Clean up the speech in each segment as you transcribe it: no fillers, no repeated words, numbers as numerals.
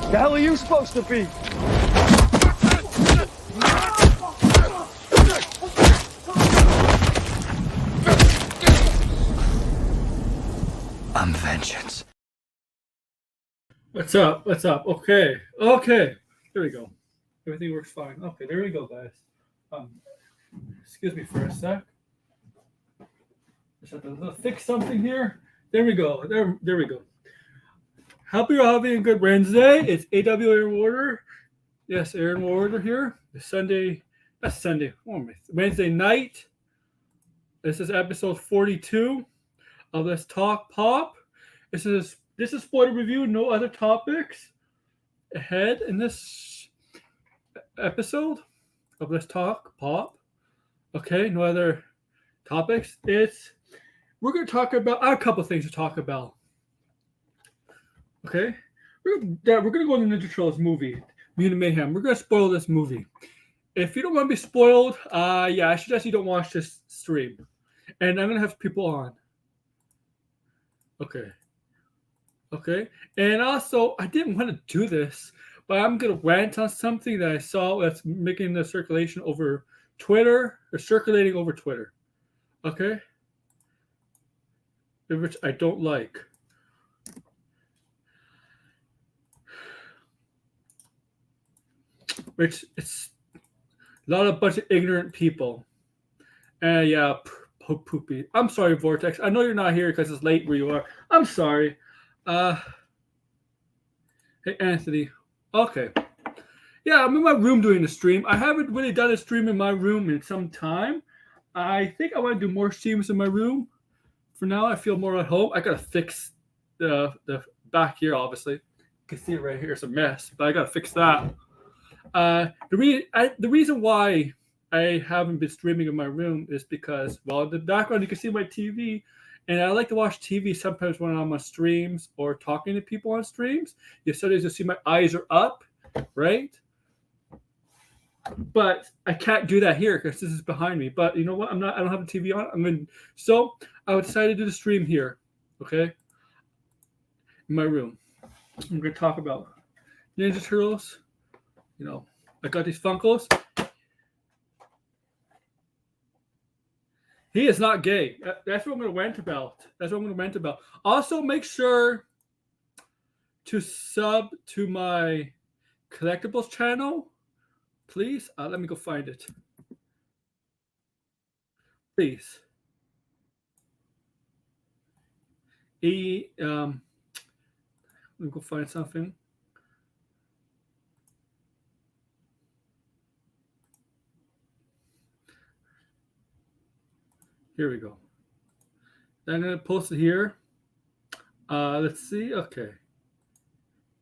The hell are you supposed to be? I'm vengeance. What's up? What's up? Okay. Okay. There we go. Everything works fine. Okay, there we go, guys. Excuse me for a sec. Just have to fix something here. There we go. There we go. Hope you're having a good Wednesday. It's AW Aaron Warder. Yes, Aaron Warder here. It's Sunday. That's Sunday. Wednesday night. This is episode 42 of Let's Talk Pop. This is spoiler review. No other topics ahead in this episode of Let's Talk Pop. Okay, no other topics. We're going to talk about a couple things to talk about. Okay, we're going to go into Ninja Turtles movie, Mutant Mayhem. We're going to spoil this movie. If you don't want to be spoiled, I suggest you don't watch this stream. And I'm going to have people on. Okay. And also, I didn't want to do this, but I'm going to rant on something that I saw that's making the circulation over Twitter, or circulating over Twitter. Okay? Which I don't like. Which it's a bunch of ignorant people. And poopy. I'm sorry, Vortex. I know you're not here because it's late where you are. I'm sorry. Hey, Anthony. Okay. Yeah, I'm in my room doing the stream. I haven't really done a stream in my room in some time. I think I want to do more streams in my room. For now, I feel more at home. I got to fix the back here, obviously. You can see it right here. It's a mess, but I got to fix that. The reason why I haven't been streaming in my room is because, well, in the background you can see my TV, and I like to watch TV sometimes when I'm on streams or talking to people on streams. Sometimes you'll see my eyes are up, right? But I can't do that here because this is behind me. But you know what? I don't have a TV on. So I decided to do the stream here, okay? In my room. I'm going to talk about Ninja Turtles. I got these Funkos. He is not gay. That's what I'm going to rant about. Also, make sure to sub to my collectibles channel, please. Let me go find it. Please. Let me go find something. Here we go. I'm going to post it here. Let's see. Okay.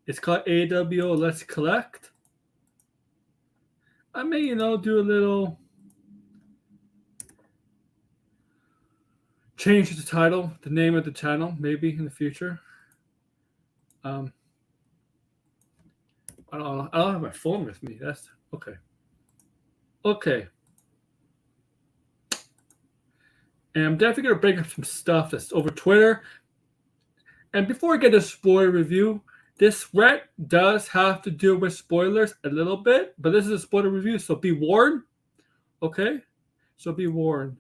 It's called AWO Let's Collect. I may, do a little change the title, the name of the channel, maybe in the future. I don't have my phone with me. That's okay. Okay. And I'm definitely going to bring up some stuff that's over Twitter. And before I get a spoiler review, this rant does have to do with spoilers a little bit. But this is a spoiler review, so be warned. Okay? So be warned.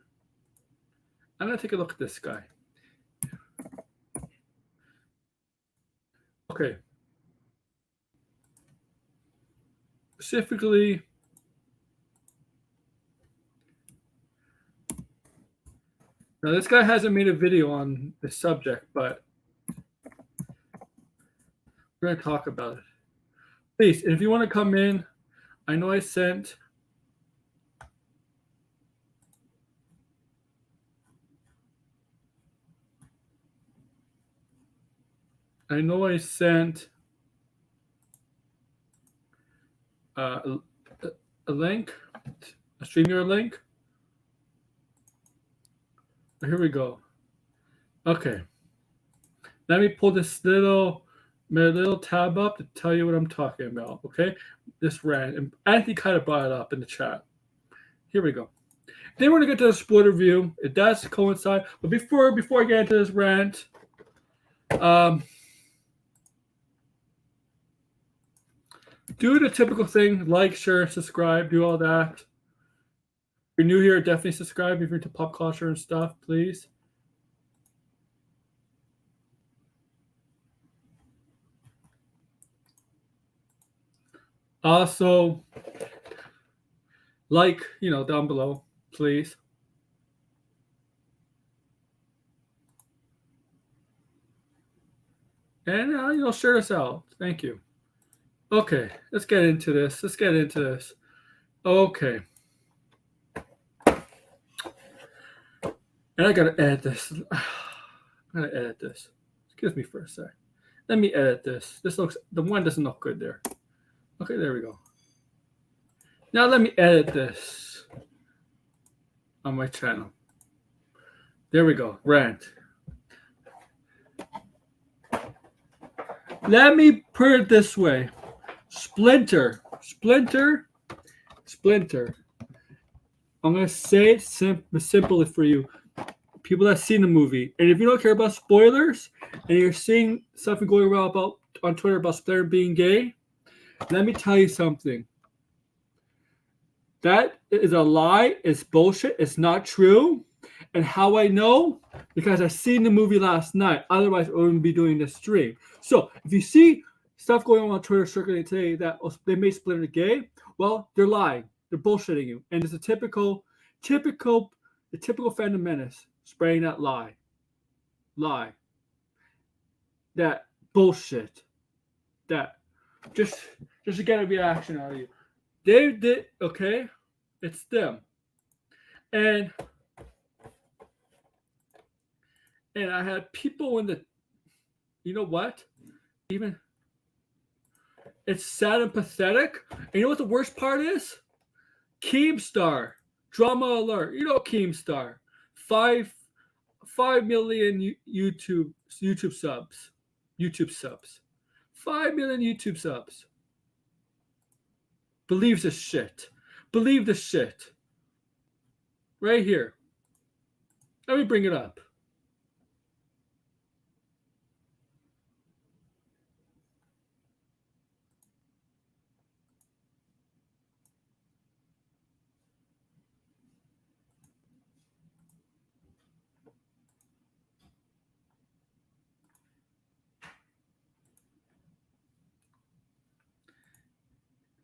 I'm going to take a look at this guy. Okay. Specifically... Now, this guy hasn't made a video on the subject, but we're going to talk about it. Please, if you want to come in, I know I sent a link, a StreamYard link. Here we go. Okay. Let me pull this little tab up to tell you what I'm talking about. Okay. This rant. And Anthony kind of brought it up in the chat. Here we go. Then we're going to get to the spoiler review. It does coincide. But before I get into this rant, do the typical thing: like, share, subscribe, do all that. If you're new here, definitely subscribe. If you're into pop culture and stuff, please. Also, like, down below, please. And, share this out. Thank you. Okay, let's get into this. Okay. And I gotta edit this. Excuse me for a sec. Let me edit this. The one doesn't look good there. Okay, there we go. Now let me edit this on my channel. There we go. Rant. Let me put it this way. Splinter. I'm going to say it simply for you. People that seen the movie. And if you don't care about spoilers and you're seeing something going around on Twitter about Splinter being gay, let me tell you something. That is a lie. It's bullshit. It's not true. And how I know? Because I seen the movie last night. Otherwise, I wouldn't be doing this stream. So if you see stuff going on Twitter circulating today that they made Splinter gay, well, they're lying. They're bullshitting you. And it's a typical fandom menace spraying that lie. That bullshit. That just to get a reaction out of you. They did, okay? It's them. And I had people in the, you know what? Even, it's sad and pathetic. And you know what the worst part is? Keemstar. Drama alert. You know Keemstar. 5 million YouTube subs. 5 million YouTube subs. Believe this shit. Right here. Let me bring it up.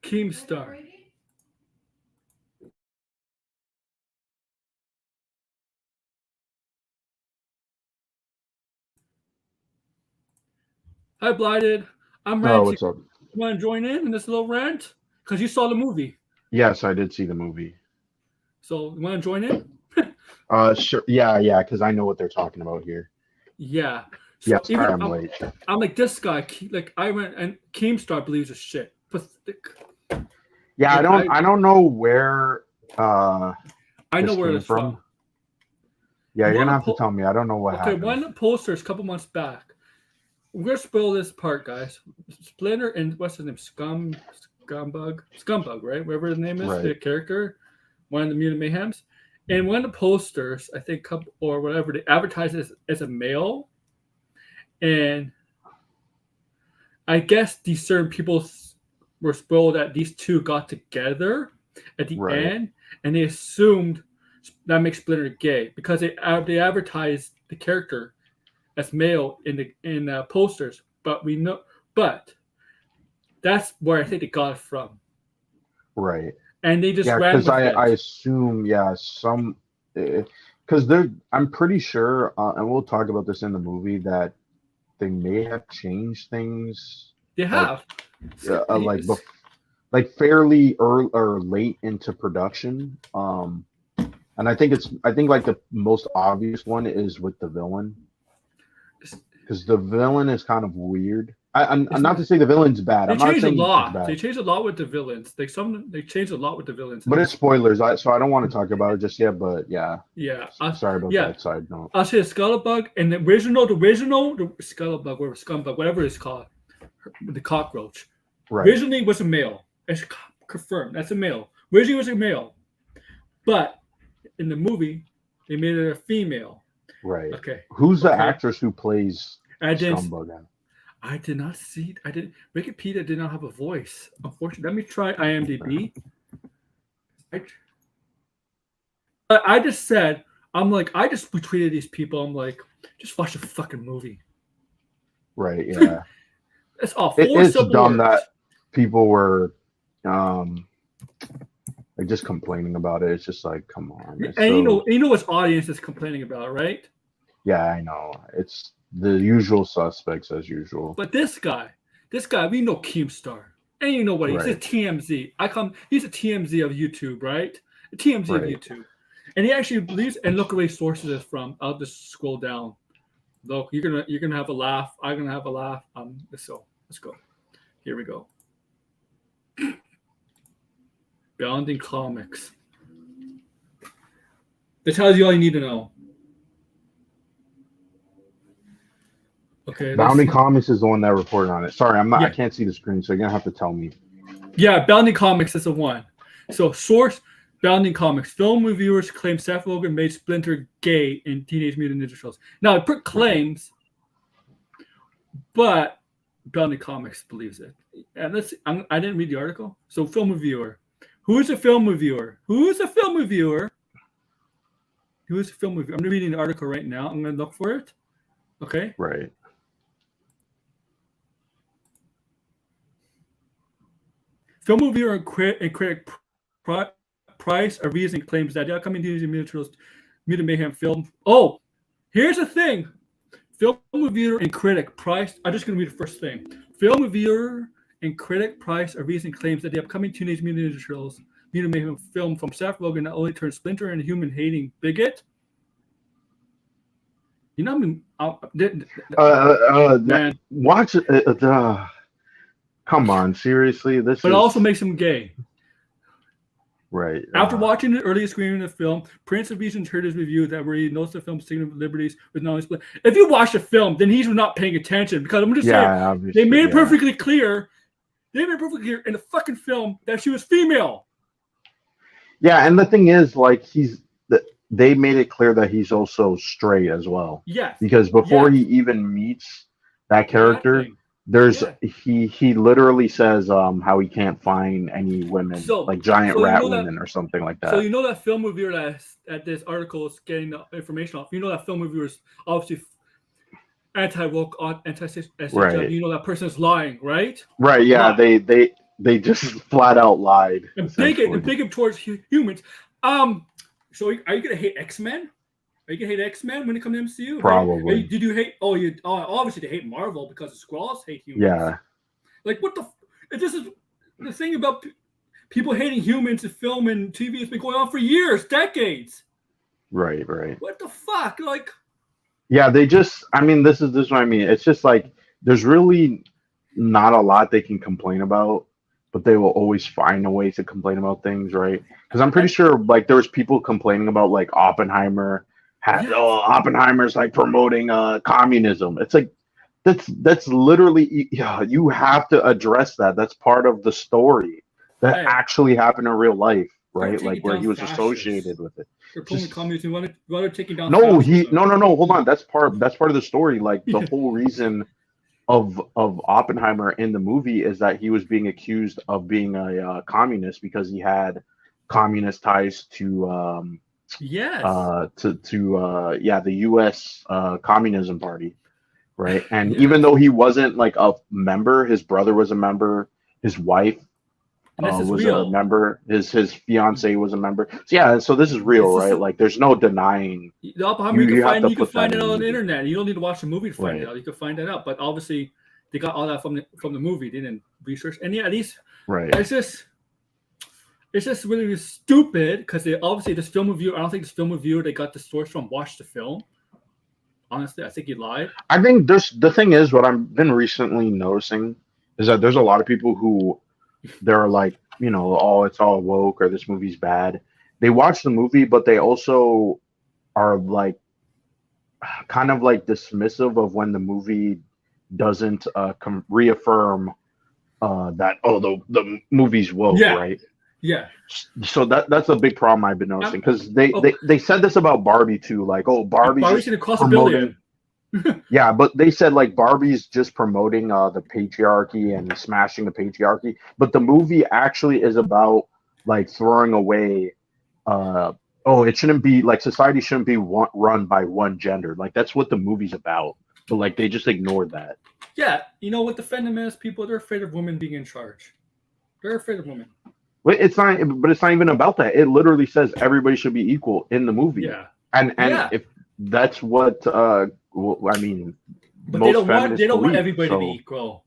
Keemstar. Hi, Blighted. I'm ranting. Oh, what's up? You want to join in this little rant? Because you saw the movie. Yes, I did see the movie. So, you want to join in? Sure. Yeah, because I know what they're talking about here. Yeah. So Yeah, sorry, I'm late. I'm like, this guy, I went, and Keemstar believes his shit. Pathetic. Yeah, I don't know where I know where it's from. Yeah, you're gonna have to tell me. I don't know what happened. Okay, one of the posters a couple months back. We're gonna spoil this part, guys. Splinter and what's his name? Scumbug, right? Whatever his name is, Right. the character, one of the Mutant Mayhems. And one of the posters, I think, or whatever, they advertise it as a male. And I guess these certain people were spoiled that these two got together at the end, and they assumed that makes Splinter gay because they advertised the character as male in posters. But that's where I think they got it from. Right. And they just ran because with it. I assume because I'm pretty sure, and we'll talk about this in the movie, that they may have changed things. They have. Like fairly early or late into production. And I think like the most obvious one is with the villain, because the villain is kind of weird. I'm not to say the villain's bad. They I'm not changed a saying lot. bad. They changed a lot with the villains. They changed a lot with the villains. But it's spoilers, so I don't want to talk about it just yet. But yeah. Yeah. Sorry about that side note. I'll say Scuttlebuck and the original Scuttlebuck, or Scumbug, whatever it's called, the cockroach. Right. Originally was a male. It's confirmed. That's a male. Originally was a male, but in the movie they made it a female. Right. Okay. Who's the actress who plays I didn't. Scumbug? I did not see. I didn't. Wikipedia did not have a voice. Unfortunately, let me try IMDb. I just said, I'm like, I just retweeted these people. I'm like, just watch the fucking movie. Right. Yeah. That's all. It's dumb that people were like just complaining about it. It's just like, come on. And you know what audience is complaining about, right? Yeah, I know. It's the usual suspects as usual. But this guy, we know Keemstar. And you know what? He's a TMZ. He's a TMZ of YouTube, right? A TMZ of YouTube. And he actually believes, and look where he sources it from. I'll just scroll down. Look, you're gonna have a laugh. I'm gonna have a laugh. Let's go. Here we go. Bounding Comics. That tells you all you need to know. Okay. Bounding Comics is the one that reported on it. Sorry, I can't see the screen, so you're gonna have to tell me. Yeah, Bounding Comics is the one. So source Bounding Comics. Film reviewers claim Seth Rogen made Splinter gay in Teenage Mutant Ninja Turtles. Now, it put claims, but Bounding Comics believes it. And I didn't read the article. So, film reviewer. Who is a film reviewer? I'm reading the article right now. I'm going to look for it. Okay. Right. Film reviewer and critic Price a reason claims that the upcoming Mutant Mayhem film. Oh, here's the thing. Film reviewer and critic Price. I'm just going to read the first thing. Film reviewer and critic Price a reason claims that the upcoming Teenage Mutant Ninja Turtles Mutant Mayhem film from Seth Rogen not only turns Splinter into a human-hating bigot. You know, man. Watch it. Come on, seriously. But it also makes him gay. Right. After watching the earliest screening of the film, Prince of Reasons heard his review that where he notes the film's significant liberties with not only split. If you watch the film, then he's not paying attention because I'm just saying they made it perfectly clear. They made it perfectly clear in the fucking film that she was female. Yeah, and the thing is, like, they made it clear that he's also straight as well. Yes. Because before he even meets that character, he literally says how he can't find any women, like giant rat women or something like that. So you know that film reviewer that this article is getting the information off. You know that film reviewer is obviously anti-woke, anti-sexist. Right. You know that person is lying, right? Right. Yeah. They just flat out lied. And bigot towards humans. So are you gonna hate X-Men? Are you gonna hate X-Men when it comes to MCU? Probably. Did you hate? Obviously they hate Marvel because the Skrulls hate humans. Yeah. Like what the? This is the thing about people hating humans in film and TV has been going on for years, decades. Right. Right. What the fuck? Like. Yeah, they just. I mean, this is what I mean. It's just like there's really not a lot they can complain about, but they will always find a way to complain about things, right? Because I'm pretty sure, like, there was people complaining about like Oppenheimer. Oppenheimer's like promoting communism. It's like that's literally you have to address that. That's part of the story that actually happened in real life, right? Like where he was associated with it. They're pulling communism. You want to take it down? No, no. Hold on. That's part of the story. Like the whole reason of Oppenheimer in the movie is that he was being accused of being a communist because he had communist ties to the U.S. Communism Party, right? And even though he wasn't like a member, his brother was a member, his wife was a member, his fiance was a member. So this is real, right? Like there's no denying. You can find it on the internet. You don't need to watch the movie to find it out. You can find it out. But obviously, they got all that from the movie. They didn't research. And these it's just really stupid because this film reviewer. I don't think this film reviewer they got the source from watched the film. Honestly, I think he lied. I think the thing is what I've been recently noticing is that there's a lot of people who they're like, it's all woke or this movie's bad. They watch the movie, but they also are like kind of like dismissive of when the movie doesn't reaffirm that the movie's woke, right? Yeah. So that's a big problem I've been noticing because they said this about Barbie too, like Barbie's gonna cost $1 billion. Yeah, but they said like Barbie's just promoting the patriarchy and smashing the patriarchy, but the movie actually is about like throwing away oh, it shouldn't be like society shouldn't be run by one gender. Like that's what the movie's about. But like they just ignored that. Yeah, you know what the feminist people, they're afraid of women being in charge. They're afraid of women. But it's not even about that. It literally says everybody should be equal in the movie. Yeah. And Yeah. if that's what I mean, But most they don't want feminists want believe, everybody to be so- equal.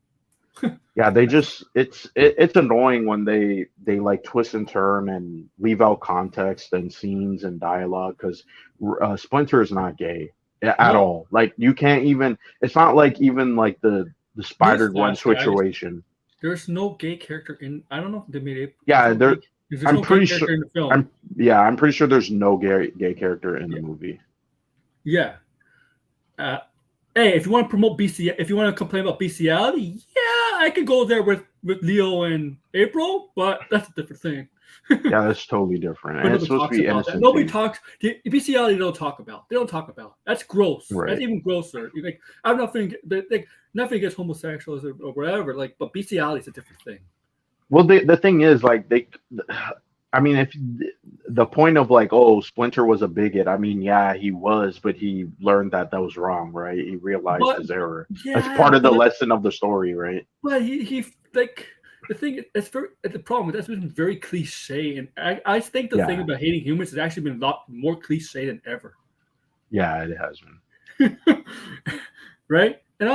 Yeah, they just it's annoying when they like twist and turn and leave out context and scenes and dialogue because Splinter is not gay at No. all. Like you can't even. It's not like even like the Spider-Gwen Newsflash, guys. situation. There's no gay character in. I don't know if they made it. Yeah, there's I'm no pretty gay character sure- in the film. I'm pretty sure there's no gay character in the movie. Yeah. Hey, if you want to promote BC, if you want to complain about bestiality, yeah, I could go there with Leo and April, but that's a different thing. Yeah, that's totally different. But And it's nobody supposed to be talks about that. innocent. Nobody thing. talks. Bestiality they don't talk about. They don't talk about. That's gross. Right. That's even grosser. You like, I'm nothing. Like nothing against homosexuals or whatever. Like, but bestiality is a different thing. Well, the thing is, like, I mean, if the point of like, oh, Splinter was a bigot, I mean, yeah, he was, but he learned that was wrong, right? He realized his error. Yeah, That's part of the lesson of the story, right? But he like the thing. It's the problem. That's been very cliche, and I think the thing about hating humans has actually been a lot more cliche than ever. Yeah, it has been. Right, and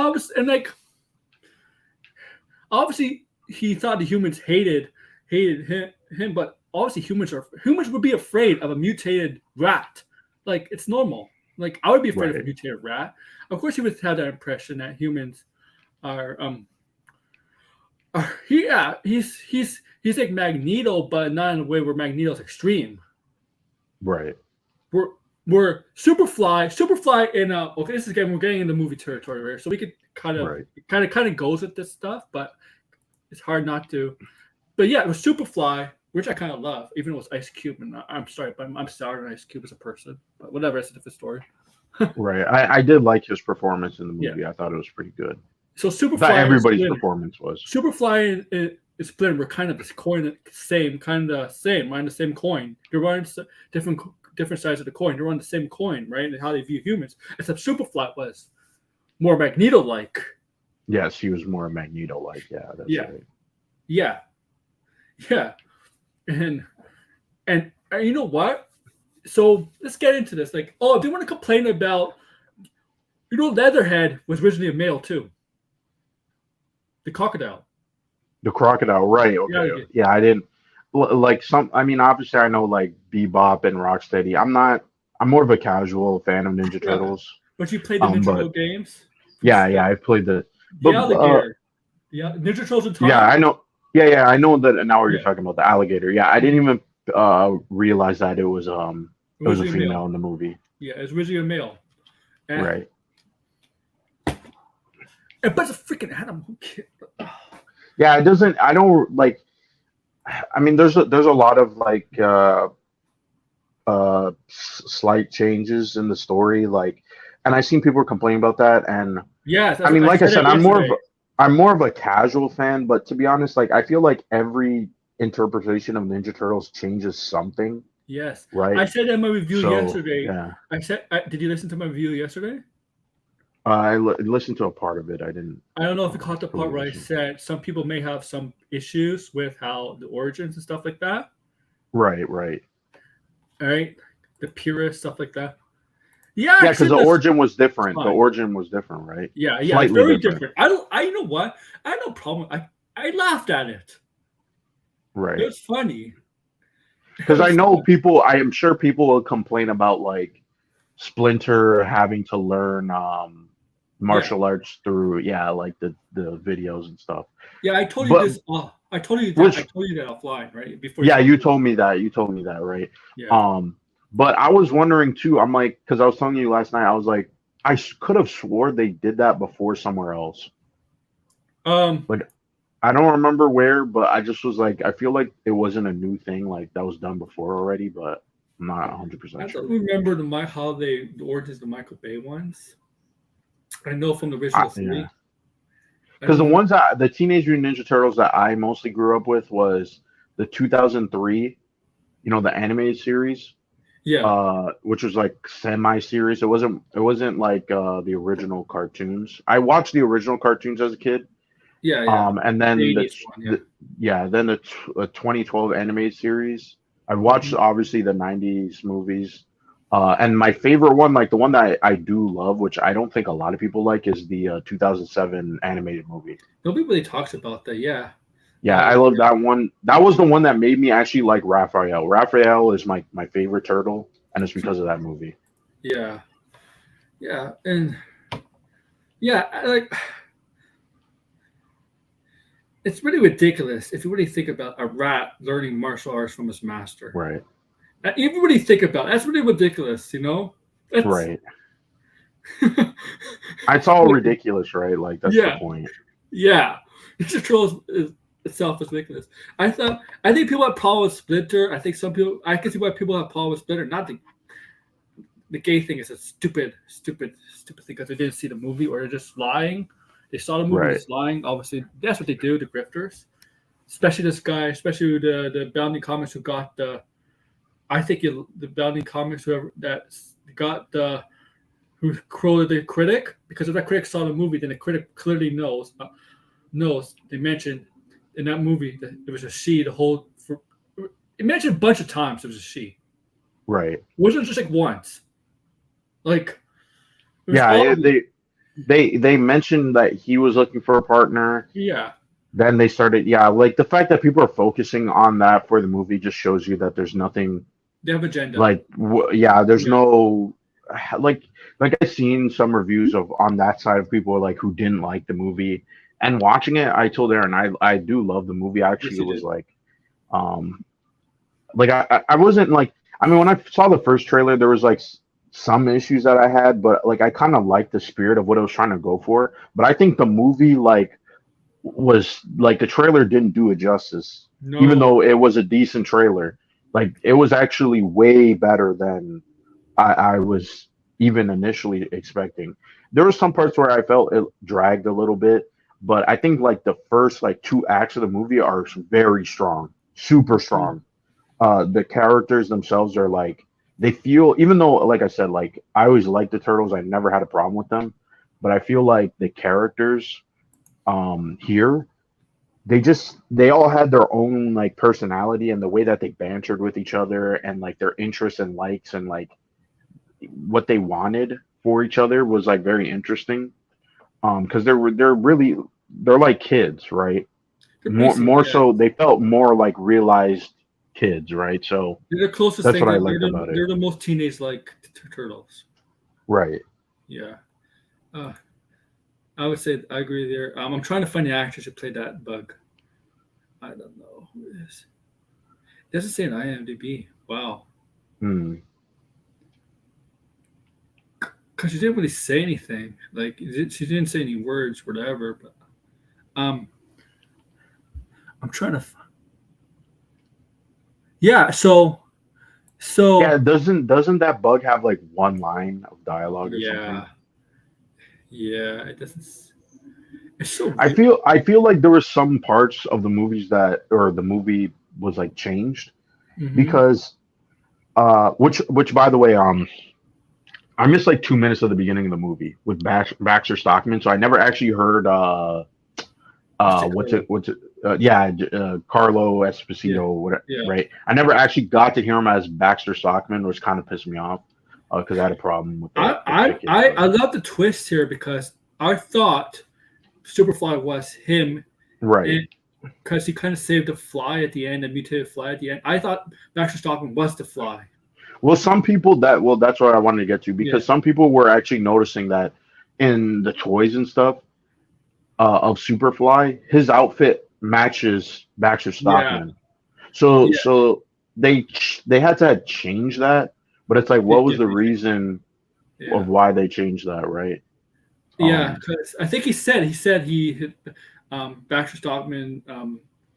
obviously he thought the humans hated him, but obviously humans would be afraid of a mutated rat. Like it's normal. Like I would be afraid of a mutated rat. Of course, he would have that impression that humans are he's like Magneto, but not in a way where Magneto's extreme. Right. We're Superfly in okay, this is again we're getting into movie territory, right? So we could kind of goes with this stuff, but it's hard not to. But yeah, it was Superfly, which I kind of love, even though it was Ice Cube. And I'm sorry, but I'm sour on Ice Cube as a person. But whatever, it's a different story. Right. I did like his performance in the movie. Yeah. I thought it was pretty good. So Superfly, everybody's performance was. Superfly and Splinter were kind of the same, mind the same coin. They're on different sides of the coin. They're on the same coin, right? And how they view humans. Except Superfly was more Magneto-like. Yes, he was more Magneto-like. Yeah, that's right. Yeah. Yeah. And you know what? So let's get into this. Like, oh, they want to complain about, Leatherhead was originally a male too. The crocodile. The crocodile, right? Okay. Yeah, I didn't like some. I mean, obviously, I know like Bebop and Rocksteady. I'm more of a casual fan of Ninja Turtles. But you played the Ninja Turtle games? Yeah, I played the alligator. Ninja Turtles in time. Yeah, I know. Yeah, I know that now. You're talking about the alligator. Yeah, I didn't even realize that it was a female in the movie. Yeah, it's originally a male. Right. But it's a freaking animal. Yeah, it doesn't. I don't like. I mean, there's a lot of like slight changes in the story, like, and I've seen people complain about that. And yes, I mean, like I said, I'm more of a casual fan, but to be honest, like I feel like every interpretation of Ninja Turtles changes something. Yes. Right. I said in my review yesterday. Yeah. Did you listen to my review yesterday? I listened to a part of it. I didn't. I don't know if you caught the part where I said some people may have some issues with how the origins and stuff like that. Right. All right. The purist stuff like that. Yeah, because the origin was different. The origin was different, right? Yeah, it's very different. You know what? I had no problem. I laughed at it. Right. It was funny. Because I know people. I am sure people will complain about like Splinter having to learn martial arts through like the videos and stuff. Yeah, I told you this. I told you that offline, right? Before. Yeah, you told me that. You told me that, right? Yeah. But I was wondering too. I'm like, because I was telling you last night, I was like, I could have swore they did that before somewhere else. Like, I don't remember where, but I just was like, I feel like it wasn't a new thing, like that was done before already, but I'm not 100% sure. I don't remember the origins of the Michael Bay ones. I know from the original three. Yeah. Because the Teenage Mutant Ninja Turtles that I mostly grew up with was the 2003, the animated series, which was like semi-series. It wasn't like the original cartoons. I watched the original cartoons as a kid. Yeah. And then the 80s one, then the 2012 animated series. I watched obviously the 90s movies. And my favorite one, like the one that I do love, which I don't think a lot of people like, is the 2007 animated movie. Nobody really talks about that. Yeah. Yeah, I love that one. That was the one that made me actually like Raphael. Raphael is my favorite turtle, and it's because of that movie. Yeah. And like it's really ridiculous if you really think about a rat learning martial arts from his master. Right. If you really think about it, that's really ridiculous, It's, right. It's all ridiculous, right? Like that's the point. Yeah. Ninja Turtles itself is ridiculous. I think people have problem with Splinter. I can see why people have problem with Splinter. Not the gay thing is a stupid thing because they didn't see the movie or they're just lying. They saw the movie just lying. Obviously, that's what they do, the grifters. Especially this guy, especially the Bounty Comics who got the Bounty Comics who quoted the critic, because if that critic saw the movie, then the critic clearly knows. They mentioned in that movie that it was a she. It mentioned a bunch of times it was a she. Right. It wasn't just like once. Like. They mentioned that he was looking for a partner. Yeah. Then they started. Yeah, like the fact that people are focusing on that for the movie just shows you that there's nothing. They have agenda. Like, there's no, like I've seen some reviews on that side of people like who didn't like the movie, and watching it, I told Aaron I do love the movie. Actually, it was like, I wasn't like, I mean, when I saw the first trailer, there was like some issues that I had, but like I kind of liked the spirit of what it was trying to go for. But I think the movie was like the trailer didn't do it justice, even though it was a decent trailer. Like it was actually way better than I was even initially expecting. There were some parts where I felt it dragged a little bit, but I think like the first like 2 acts of the movie are very strong, super strong. The characters themselves are like, they feel, even though, like I said, like I always liked the Turtles, I never had a problem with them, but I feel like the characters here, they all had their own like personality, and the way that they bantered with each other and like their interests and likes and like what they wanted for each other was like very interesting. Because they're like kids, right? More so, they felt more like realized kids, right? So they're the closest that's thing. what I liked about it. They're the most teenage like turtles. Right. Yeah. I would say I agree there. I'm trying to find the actress who played that bug. I don't know who it is. It doesn't say an IMDb. Wow. Because she didn't really say anything. Like she didn't say any words, whatever. But I'm trying to. Yeah. So. Yeah. Doesn't that bug have like one line of dialogue or something? Yeah, it doesn't. It's so weird. I feel like there were some parts of the movie was like changed because which by the way, I missed like 2 minutes of the beginning of the movie with Baxter Stockman, so I never actually heard Carlo Esposito, right? I never actually got to hear him as Baxter Stockman, which kind of pissed me off. Because I had a problem with that. I love the twist here because I thought Superfly was him, right? Because he kind of saved the fly at the end, the mutated fly at the end. I thought Baxter Stockman was the fly. Well, some people that's what I wanted to get to, because some people were actually noticing that in the toys and stuff of Superfly, his outfit matches Baxter Stockman. So they had to change that. But it's like, what was the reason of why they changed that, right? Yeah, because I think he said Baxter Stockman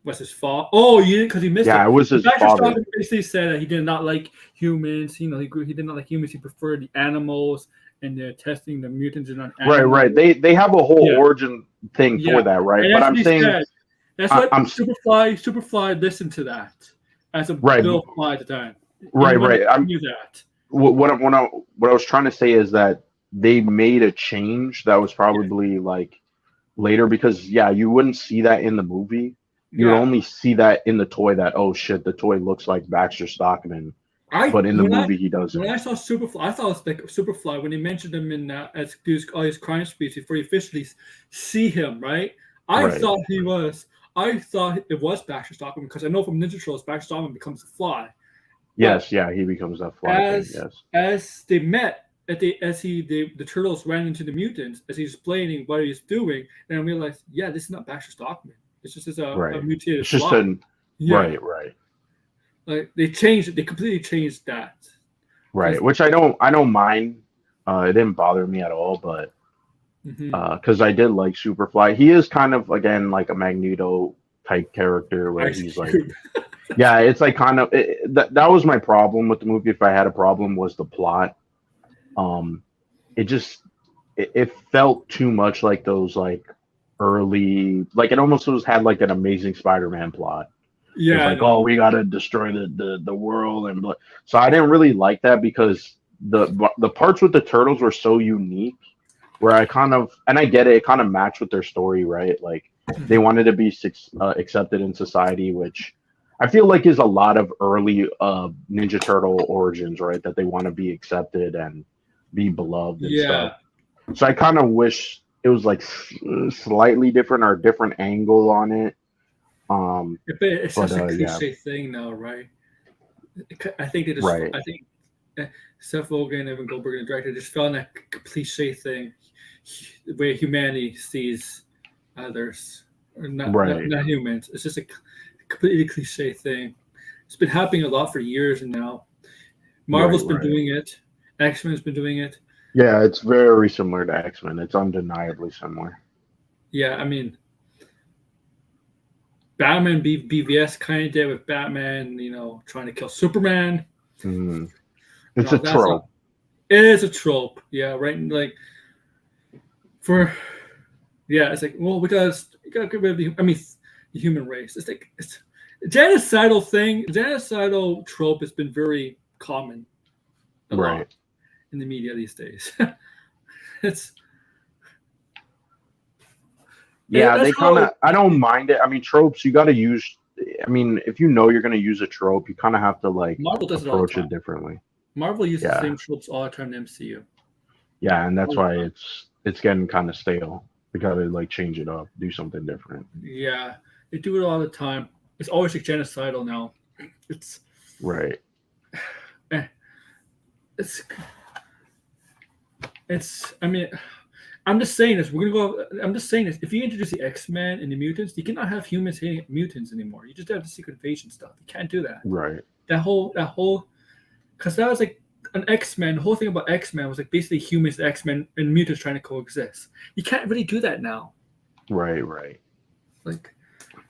was his fault. Oh, you didn't, because he missed it. Yeah, it was his Baxter father. Stockman basically said that he did not like humans. He did not like humans. He preferred the animals and they're testing the mutants on Right, animals. right. They have a whole Yeah. origin thing Yeah. for that, right? And But that's I'm what he saying, said. That's what I'm Superfly listened to that as a right, Bill Fly at the time. right, right. He knew that. What I was trying to say is that they made a change that was probably like later because yeah, you wouldn't see that in the movie. You would Yeah. only see that in the toy that oh shit, the toy looks like Baxter Stockman, but in the movie he doesn't. When I saw Superfly, I thought it was like Superfly when he mentioned him in as all his crime speech before you officially see him, right? I Right. thought it was Baxter Stockman because I know from Ninja Turtles, Baxter Stockman becomes a fly. Yes, yeah, he becomes that fly thing. Yes. As they met, the turtles ran into the mutants as he's explaining what he's doing, and I realized, yeah, this is not Baxter Stockman. It's just a Right. mutated It's just fly. right, right. Like they changed it. They completely changed that. Right, which I don't mind. It didn't bother me at all, but because I did like Superfly, he is kind of again like a Magneto type character where he's like, yeah, it's like kind of that was my problem with the movie. If I had a problem, was the plot. It felt too much like those like early like it almost had like an Amazing Spider-Man plot. Yeah, it's like, oh, we gotta destroy the world and so I didn't really like that because the parts with the turtles were so unique where I kind of and I get it, it kind of matched with their story, right? Like they wanted to be accepted in society, which I feel like is a lot of early Ninja Turtle origins, right? That they want to be accepted and be beloved and stuff. So I kind of wish it was like slightly different or a different angle on it. It's such a cliche thing now, right? I think they just, I think Seth Rogen and Evan Goldberg, the director, just found that cliche thing, the way humanity sees others, or not humans. It's just a completely cliche thing. It's been happening a lot for years now. Marvel's been doing it. X-Men's been doing it. Yeah, it's very similar to X-Men. It's undeniably similar. Yeah, I mean, Batman BVS kind of did with Batman, trying to kill Superman. Mm. It's a trope. It is a trope. Yeah, right. Like it's like, well, we gotta get rid of the human race. It's like it's a genocidal thing. Genocidal trope has been very common, a lot in the media these days. They kind of. I don't mind it. I mean, tropes. You got to use. I mean, if you know you're going to use a trope, you kind of have to like Marvel does approach it differently. Marvel uses the same tropes all the time in the MCU. Yeah, and that's why it's getting kind of stale. We got to like change it up, do something different. Yeah, they do it all the time. It's always like genocidal now. It's right. It's. I mean. I'm just saying this. I'm just saying this. If you introduce the X-Men and the mutants, you cannot have humans hating mutants anymore. You just have the secret invasion stuff. You can't do that. Right. That whole, because that was like an X-Men. The whole thing about X-Men was like basically humans, X-Men, and mutants trying to coexist. You can't really do that now. Right. Like,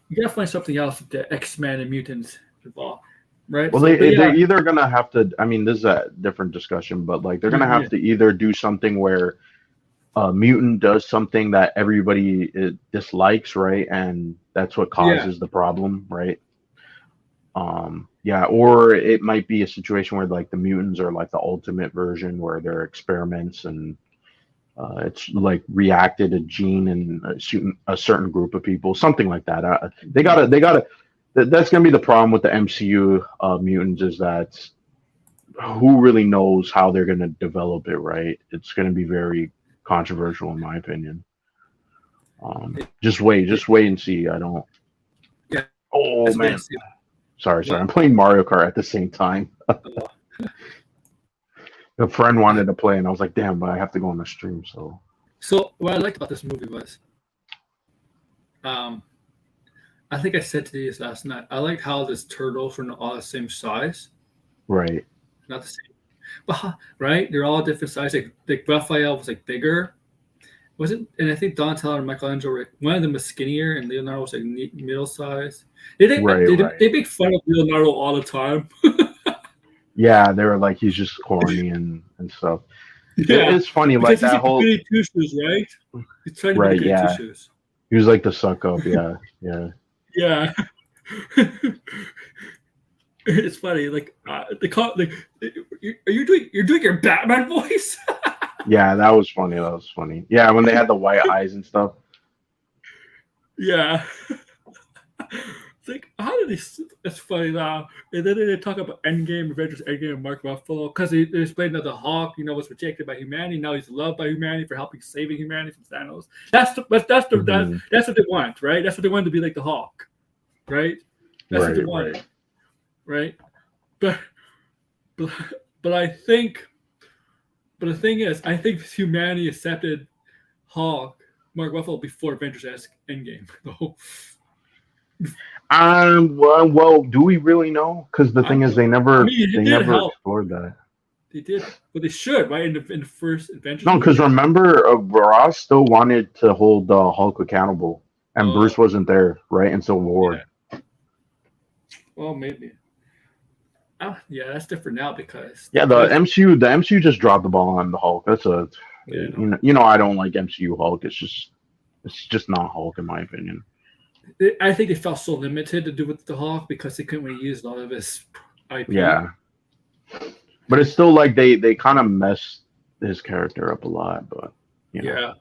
you gotta find something else with the X-Men and mutants involved. Right. Well, they're either gonna have to. I mean, this is a different discussion, but like they're gonna have to either do something where a mutant does something that everybody dislikes, right? And that's what causes the problem, right? Or it might be a situation where like the mutants are like the ultimate version where they're experiments and it's like reacted a gene in a certain group of people, something like that. They gotta. That's gonna be the problem with the MCU mutants is that who really knows how they're gonna develop it, right? It's gonna be very controversial in my opinion. Just wait and see. I don't. Yeah. Oh man. Sorry. I'm playing Mario Kart at the same time. A friend wanted to play, and I was like, "Damn!" But I have to go on the stream. So what I liked about this movie was, I think I said to you this last night. I like how this turtles are not all the same size. Right. Not the same. But right, they're all different sizes. Like Raphael was like bigger, was it? And I think Donatello and Michelangelo, one of them was skinnier, and Leonardo was like middle size. They make fun of Leonardo all the time. Yeah, they were like he's just corny and stuff. Yeah, It's funny, like because he's that like the whole goody two shoes, right? He's trying to be the right. goody two Yeah, shoes. he was like the suck up. Yeah, yeah, Yeah. It's funny, like they call like, are you doing? You're doing your Batman voice. yeah. That was funny. That was funny. Yeah, when they had the white eyes and stuff. Yeah. It's like, how did they? It's funny now. And then they talk about Endgame, Avengers Endgame, and Mark Ruffalo because they explained that the Hawk, was rejected by humanity. Now he's loved by humanity for helping saving humanity from Thanos. That's Mhm. that's what they want, right? That's what they want to be like the Hawk, right? That's what they Right, wanted, right. right? But but but I think, but the thing is, I think humanity accepted Hawk, Mark Ruffalo before Avengers Endgame. Though Well, do we really know? Because the I don't thing is, know. I mean, it they did never help. explored that. They did, but they should, right? In the first Avengers No, because movie. remember, Ross still wanted to hold Hulk accountable, and Oh, Bruce wasn't there, right? In Civil War. yeah. Well, maybe. Yeah, that's different now because Yeah, the MCU just dropped the ball on the Hulk. That's a yeah, I don't like MCU Hulk. It's just not Hulk in my opinion. I think they felt so limited to do with the Hawk because they couldn't really use a lot of his IP. Yeah, but it's still like they kind of messed his character up a lot. But Yeah,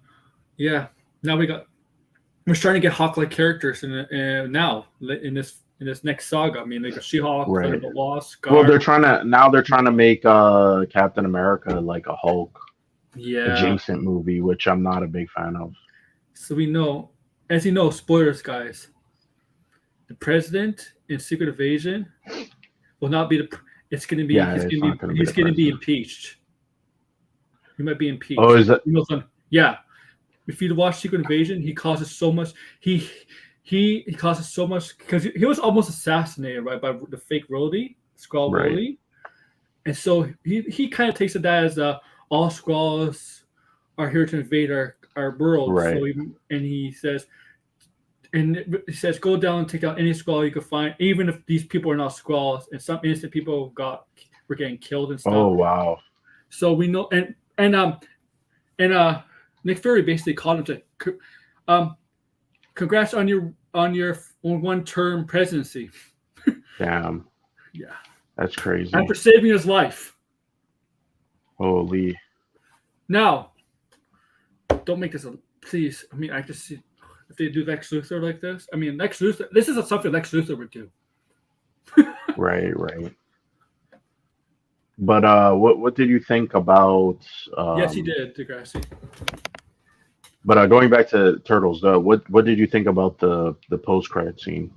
yeah. Now we're starting to get Hawk-like characters now in this next saga. I mean, like a She-Hulk, right. Thunderbolt Lost, Well, Scar. they're trying to make Captain America like a Hulk Yeah. adjacent movie, which I'm not a big fan of. So we know, as you know, spoilers, guys. The president in Secret Invasion will not be the. It's going to be. Yeah, it's not going to be He's the going to be president. impeached. He might be impeached. Oh, is that? Yeah. If you watch Secret Invasion, he causes so much. He causes so much because he was almost assassinated, right, by the fake Rhodey, Skrull Right. Rhodey, and so he kind of takes it that as all Skrulls are here to invade our world. Right. So he says. And he says, go down and take out any Skrull you can find, even if these people are not Skrulls. And some innocent people were getting killed and stuff. Oh wow. So we know, and Nick Fury basically called him to, congrats on your one-term presidency. Damn. Yeah, That's crazy. and for saving his life. Holy. Now, don't make this please. I mean, I just see if they do Lex Luthor like this. I mean, Lex Luthor. This is something Lex Luthor would do. Right. But what did you think about? Yes, he did, Degrassi. But going back to Turtles, what did you think about the post credit scene?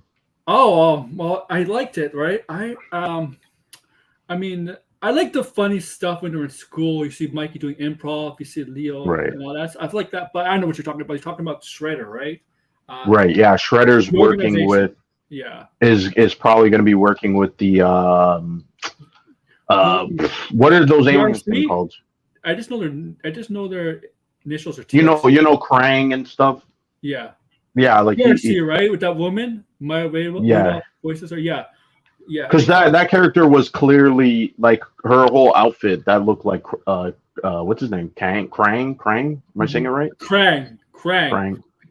Oh, well, I liked it, right? I mean, I like the funny stuff when they're in school. You see Mikey doing improv, you see Leo, Right. and all that. I like that, but I know what you're talking about. You're talking about Shredder, right? Right. Yeah. Shredder's the working organization. with Yeah. is probably going to be working with the what are those aliens PRC? thing called? I just know their initials are TRC. You know Krang and stuff. Yeah. Yeah, like PRC, right? With that woman, Maya Wave. Yeah. Voices are yeah. Because that character was clearly like her whole outfit that looked like what's his name? Krang? Am I saying it right? Krang.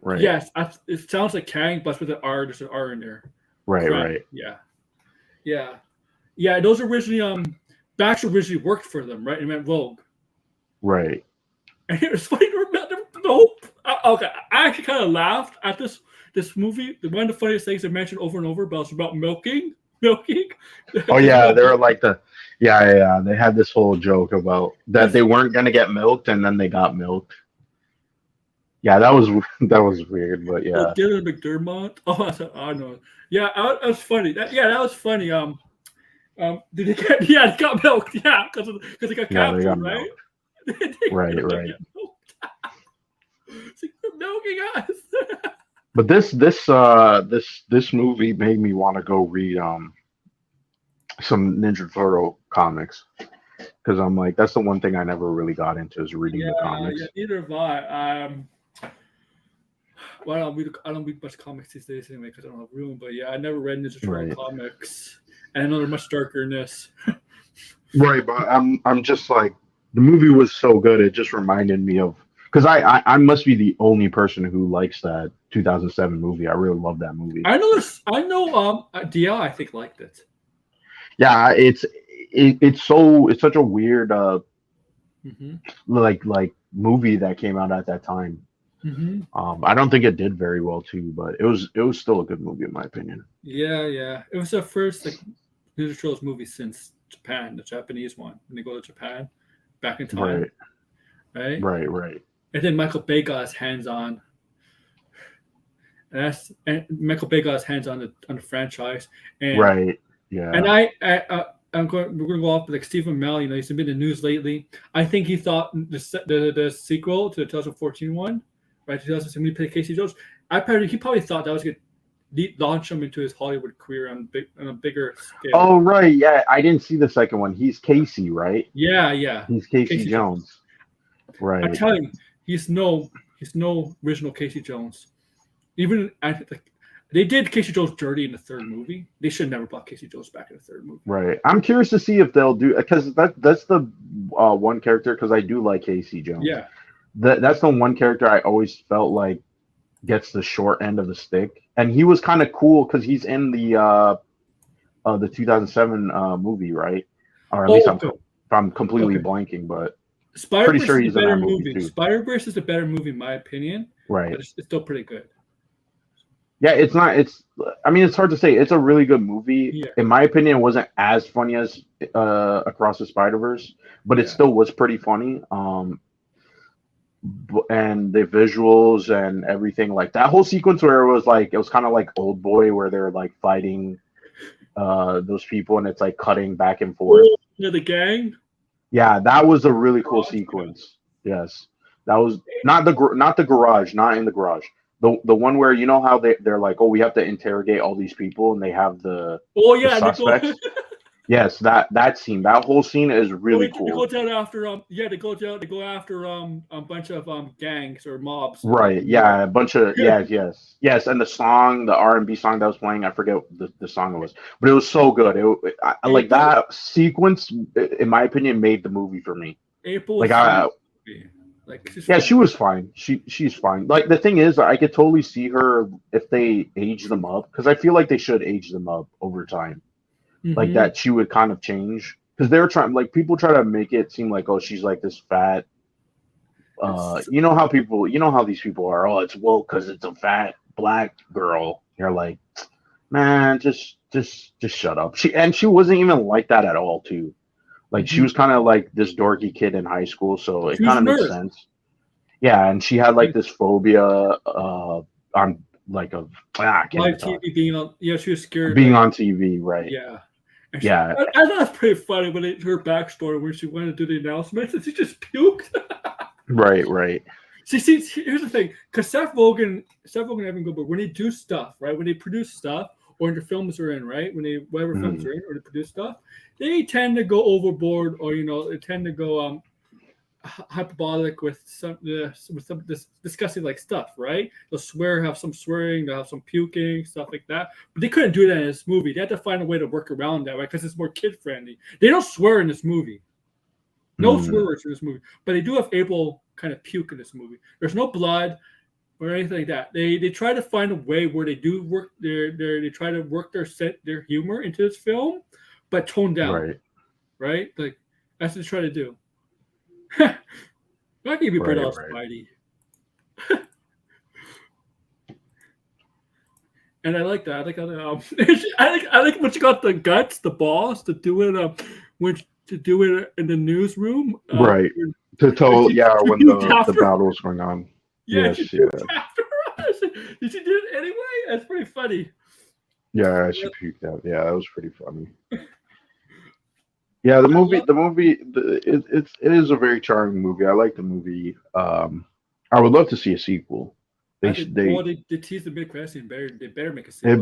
Right. Yes, it sounds like Kang, but with an R. There's an R in there. Right. Krang. Right. Yeah. Those originally Baxter originally worked for them, right? It meant Vogue. Right. And it was funny to remember. Nope. Okay, I actually kind of laughed at this movie. One of the funniest things they mentioned over and over about milking. Oh yeah, they were like yeah. They had this whole joke about that they weren't gonna get milked, and then they got milked. Yeah, that was weird, but yeah. Dylan McDermott. Oh, I know. Yeah, that was funny. That was funny. Did they get? Yeah, they got milked. Yeah, because they got captured, right? Right. It's like, they're milking us. But this movie made me want to go read some Ninja Turtle comics because I'm like that's the one thing I never really got into is reading the comics. Yeah, neither have I. Well, I don't read much comics these days anyway because I don't have room. But yeah, I never read Ninja Turtle comics, and I know they're much darker than this. Right, but I'm just like the movie was so good. It just reminded me of because I must be the only person who likes that 2007 movie. I really love that movie. I know this. I know. DL, I think liked it. Yeah, it's such a weird like movie that came out at that time. I don't think it did very well too, but it was still a good movie in my opinion. Yeah. It was the first like Ninja Turtles movie since Japan, the Japanese one, when they go to Japan back in time. Right. And then Michael Bay got his hands on. And Michael Bay got his hands on the franchise. And, right. Yeah. And we're gonna go off like Stephen Mel. You know, he's been in the news lately. I think he thought the sequel to the 2014 one, right? 2007 he played Casey Jones. He probably thought that was gonna launch him into his Hollywood career on a bigger scale. Oh right, yeah. I didn't see the second one. He's Casey, right? Yeah. He's Casey Jones. Right. I'm telling you, he's no original Casey Jones. Even they did Casey Jones dirty in the third movie. They should never brought Casey Jones back in the third movie. Right. I'm curious to see if they'll do because that's the one character because I do like Casey Jones. Yeah. That's the one character I always felt like gets the short end of the stick, and he was kind of cool because he's in the 2007 movie, right? Or at least I'm completely blanking, but Spider-Verse pretty sure he's is a better in that movie. too. Spider-Verse is a better movie in my opinion. Right. But it's still pretty good. Yeah, it's not. I mean, it's hard to say. It's a really good movie. Yeah. In my opinion, it wasn't as funny as Across the Spider-Verse, but it still was pretty funny. And the visuals and everything, like that whole sequence where it was kind of like Old Boy, where they're like fighting those people, and it's like cutting back and forth. Yeah, the gang. Yeah, that was a really cool sequence. Yes, that was not the garage, not in the garage. The one where you know how they're like, oh, we have to interrogate all these people, and they have the suspects. Yes, that scene, that whole scene is really cool. They go down after they go after a bunch of gangs or mobs. Right. Yeah, a bunch of yes, and the song, the R&B song that was playing, I forget the song it was, but it was so good. I like that sequence. In my opinion, made the movie for me. April. She was fine. She's fine. Like the thing is, I could totally see her if they age them up because I feel like they should age them up over time. Like that she would kind of change because they're trying, like people try to make it seem like, oh, she's like this fat you know how these people are, oh, it's woke because it's a fat black girl. You're like, man, just shut up. She wasn't even like that at all too. Like she was kind of like this dorky kid in high school, so it kind of makes sense. Yeah, and she had like this phobia on like live TV being on. Yeah, she was scared being on TV, right? Yeah. Yeah, I thought it's pretty funny when her backstory where she went to do the announcements and she just puked. Right. See, here's the thing, because Seth Rogen, Evan Goldberg, when they do stuff, right, when they produce stuff, or in the films they're in, right, whatever films they're in, or they produce stuff, they tend to go overboard, or they tend to go hyperbolic with some discussing like stuff, right? They'll have some swearing, they'll have some puking, stuff like that. But they couldn't do that in this movie. They had to find a way to work around that, right? Because it's more kid friendly. They don't swear in this movie. No swear words in this movie, but they do have April kind of puke in this movie. There's no blood or anything like that. They try to find a way where they do work they try to work their humor into this film, but toned down. Right? Like that's what they try to do. I can be put off Spidey. And I like that. I like how I like when she got the guts, the balls to do it to do it in the newsroom. Right. To tell when the battle was going on. Yeah, yes, she after us. Did she do it anyway? That's pretty funny. Yeah, she puked out. Yeah, that was pretty funny. Yeah, the movie, it is a very charming movie. I like the movie. I would love to see a sequel. They teased the big question. They better make a sequel.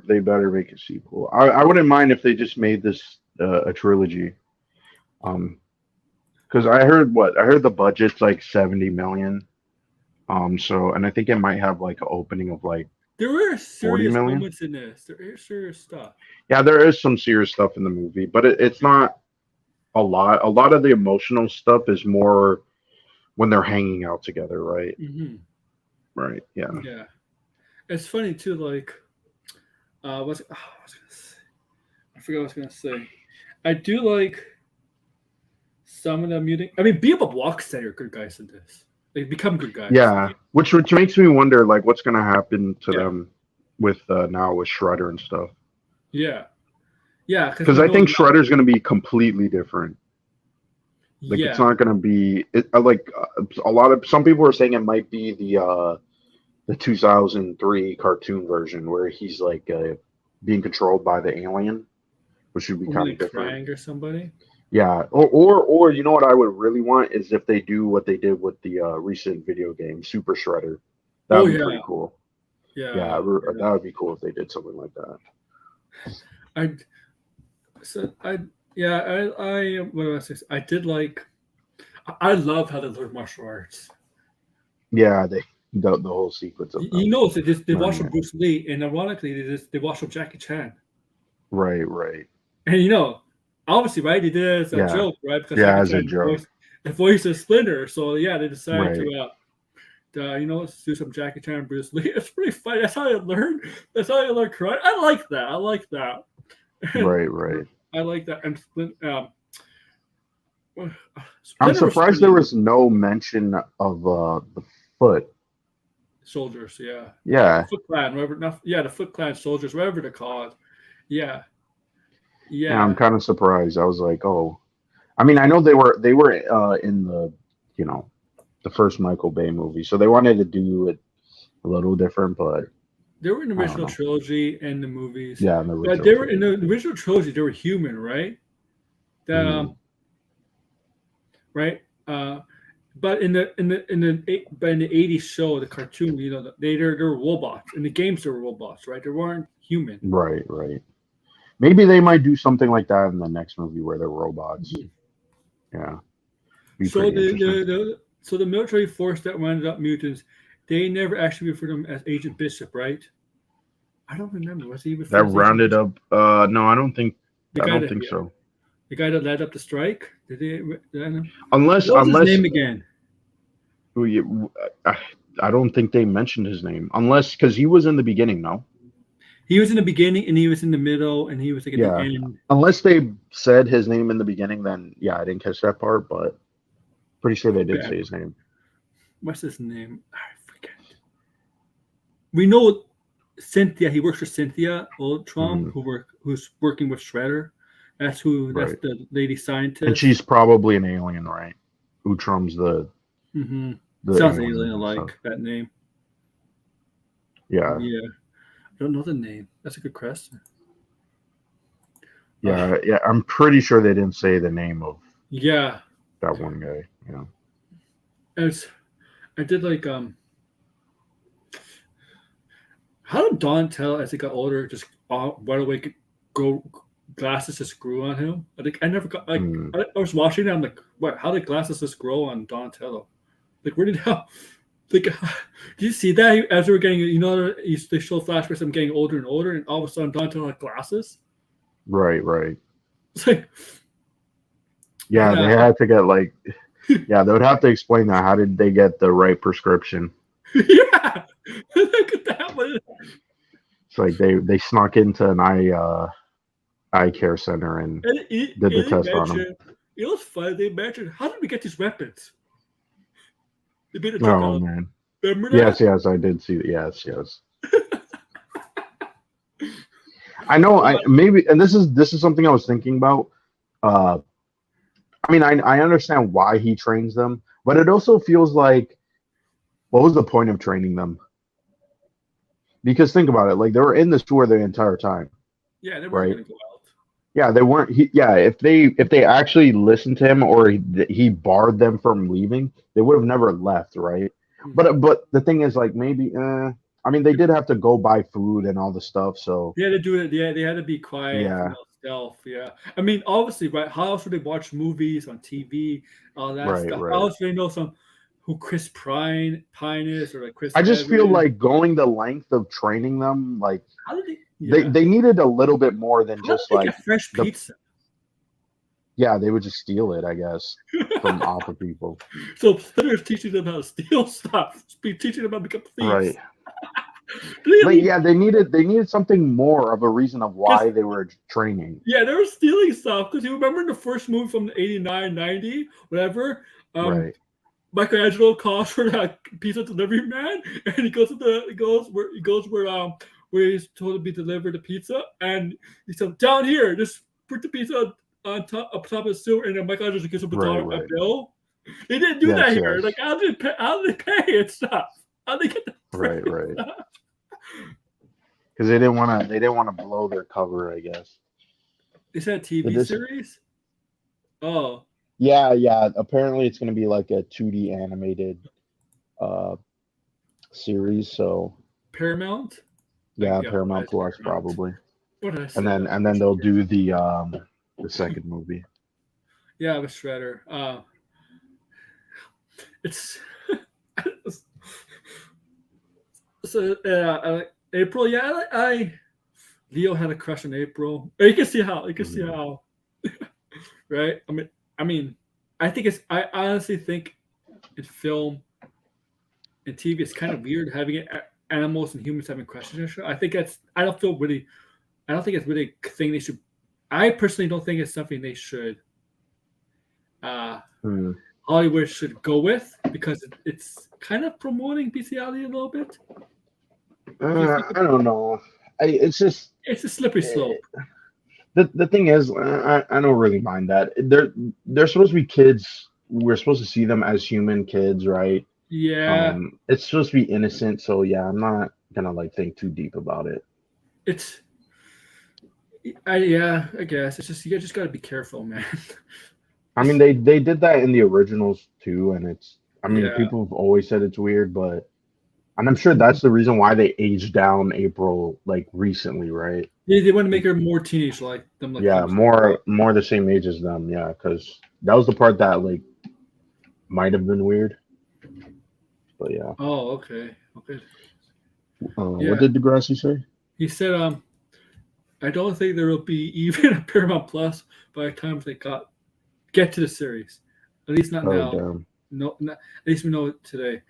They better make a sequel. I wouldn't mind if they just made this a trilogy. Because I heard the budget's like 70 million. And I think it might have like an opening of like there are serious moments in this. There is serious stuff. Yeah, there is some serious stuff in the movie, but it's not a lot of the emotional stuff is more when they're hanging out together, right? Hmm. Right. Yeah. Yeah, it's funny too. Like, I was gonna say, I forgot what I was gonna say. I do like some of the mutant. I mean, Bebop Walkstead are good guys in this. They become good guys. Yeah. Which makes me wonder like what's gonna happen to Yeah, them with now with Shredder and stuff. yeah, yeah. Because Because we I know, think Shredder's gonna be completely different. Like it's yeah, not gonna be like a lot of some people are saying it might be the 2003 cartoon version where he's like being controlled by the alien, which would be or kind maybe of different. Krang or somebody. Yeah, or you know what I would really want is if they do what they did with the recent video game Super Shredder. That Oh would be yeah, pretty cool. Yeah, yeah, yeah. that would be cool if they did something like that. I so I yeah I what do I say? I did like. I love how they learn martial arts. Yeah, the whole sequence of You them know, they watch learning from it. Bruce Lee, and ironically, they watch from Jackie Chan. Right, right. And obviously, right, they did it as a Yeah, joke, right? Because yeah, Jackie as a Chan joke. the voice of Splinter, so yeah, they decided Right, let's do some Jackie Chan and Bruce Lee. It's pretty funny. That's how I learned. That's how I learned karate. I like that. I like that. And right, right. I like that. And I'm Splinter was surprised there funny. was no mention of the foot. Soldiers, yeah, the Yeah, Foot Clan, whatever. Not, yeah, the Foot Clan soldiers, whatever they're called. Yeah, yeah. I'm yeah. kind of surprised. I was like, oh, I mean, I know they were in the you know the first Michael Bay movie, so they wanted to do it a little different, but They were in the I don't original know. trilogy and the movies, Yeah, in the but original they were in the trilogy. original trilogy. They were human, right? That Mm, right. But in the '80s show, the cartoon, they were robots. In the games, they were robots, right? They weren't human. right, right. Maybe they might do something like that in the next movie where they're robots. Mhm. Yeah, be So pretty interesting. the military force that rounded up mutants, they never actually referred to them as Agent Bishop, right? I don't remember. Was he That referred as Agent rounded Bishop? up. No, The I guy don't that think yeah, so. the guy that led up the strike. What Unless was his unless name again? we, I, I don't think they mentioned his name. Unless because he was in the beginning. No. He was in the beginning, and he was in the middle, and he was like at the Yeah. end. Unless they said his name in the beginning, then yeah, I didn't catch that part, but pretty sure they did Yeah. say his name. What's his name? I forget. We know Cynthia. He works for Cynthia Ultron, Hmm. who's working with Shredder. That's who. That's Right. the lady And scientist. she's probably an alien, right? Utrum's Hmm. the Sounds alien and stuff. alien-like that name. Yeah. Yeah, I don't know the name. That's a good question. Yeah. Yeah. I'm pretty sure they didn't say the name of Yeah, that one guy. Yeah. it's. I did like How did Don tell as he got older just right away go glasses just grew on him? I never got like Mm. I was watching it. I'm like, what? How did glasses just grow on Donatello? Like, where did how? Like, did you see that as we were getting? They show flashbacks. I'm getting older and older, and all of a sudden Donatello had glasses. Right. Right. It's like, Yeah. They yeah, had to get like. Yeah, they would have to explain that. How did they get the right prescription? yeah. Look at that one. It's like they snuck into an eye care center and did the They test on him. mentioned it was funny. They mentioned how did we get these weapons? They made a joke Oh out. man. Remember Yes, that? yes, I did see that. Yes, yes. I know. I maybe, and this is something I was thinking about. Uh, I mean, I understand why he trains them, but it also feels like, what was the point of training them? Because think about it, like they were in the sewer the entire time, Yeah, they weren't right? going to go out. Yeah, they weren't. Yeah, if they actually listened to him or he barred them from leaving, they would have never left, right? Mhm. But the thing is, like maybe, I mean, they did have to go buy food and all the stuff, so They had to do it. Yeah, they had to be quiet, yeah, stealth. Yeah, I mean, obviously, right? How else would they watch movies on TV, all that right, stuff? How right. else would they know who Chris Pine is, or like Chris I just feel Evans? like going the length of training them, like How did they? they Yeah, they needed a little bit more than how did just they like get fresh the pizza? Yeah, they would just steal it, I guess, from off of people. So instead of teaching them how to steal stuff, be teaching them how to become thieves. Right. Like, yeah, they needed something more of a reason of why they were training. Yeah, they were stealing stuff because you remember in the first movie from the 89, 90, whatever. Right. Michelangelo calls for that pizza delivery man, and he goes where he's told to be delivered the pizza, and he said, "Down here, just put the pizza on top of the sewer," and then Michelangelo just gives him a bill. They didn't do that here. Like, how did they pay and stuff? How did they get the right? Because they didn't want to blow their cover, I guess. Is that a TV series? Oh. Yeah. Apparently, it's going to be like a 2D animated series. So Paramount. Yeah, Paramount Plus probably. What did I say? And then they'll do the second movie. Yeah, the Shredder. It's so April. Yeah, Leo had a crush on April. You can see how. Right. I mean, I honestly think in film and TV, it's kind of weird having animals and humans having crushes. I think I don't think it's really a thing they should. I personally don't think it's something they should. Hollywood should go with because it's kind of promoting bestiality a little bit. I don't know. It's a slippery slope. The thing is, I don't really mind that. They're supposed to be kids. We're supposed to see them as human kids, right? Yeah. It's supposed to be innocent, so yeah, I'm not gonna like think too deep about it. I guess it's just you just gotta be careful, man. I mean, they did that in the originals too, and people have always said it's weird, and I'm sure that's the reason why they aged down April like recently, right? Yeah, they want to make her more teenage like them. Like more the same age as them. Yeah, because that was the part that like might have been weird. But yeah. Oh, okay. What did Degrassi say? He said, I don't think there will be even a Paramount Plus by the time they get to the series. At least not now. Damn. No, at least we know it today.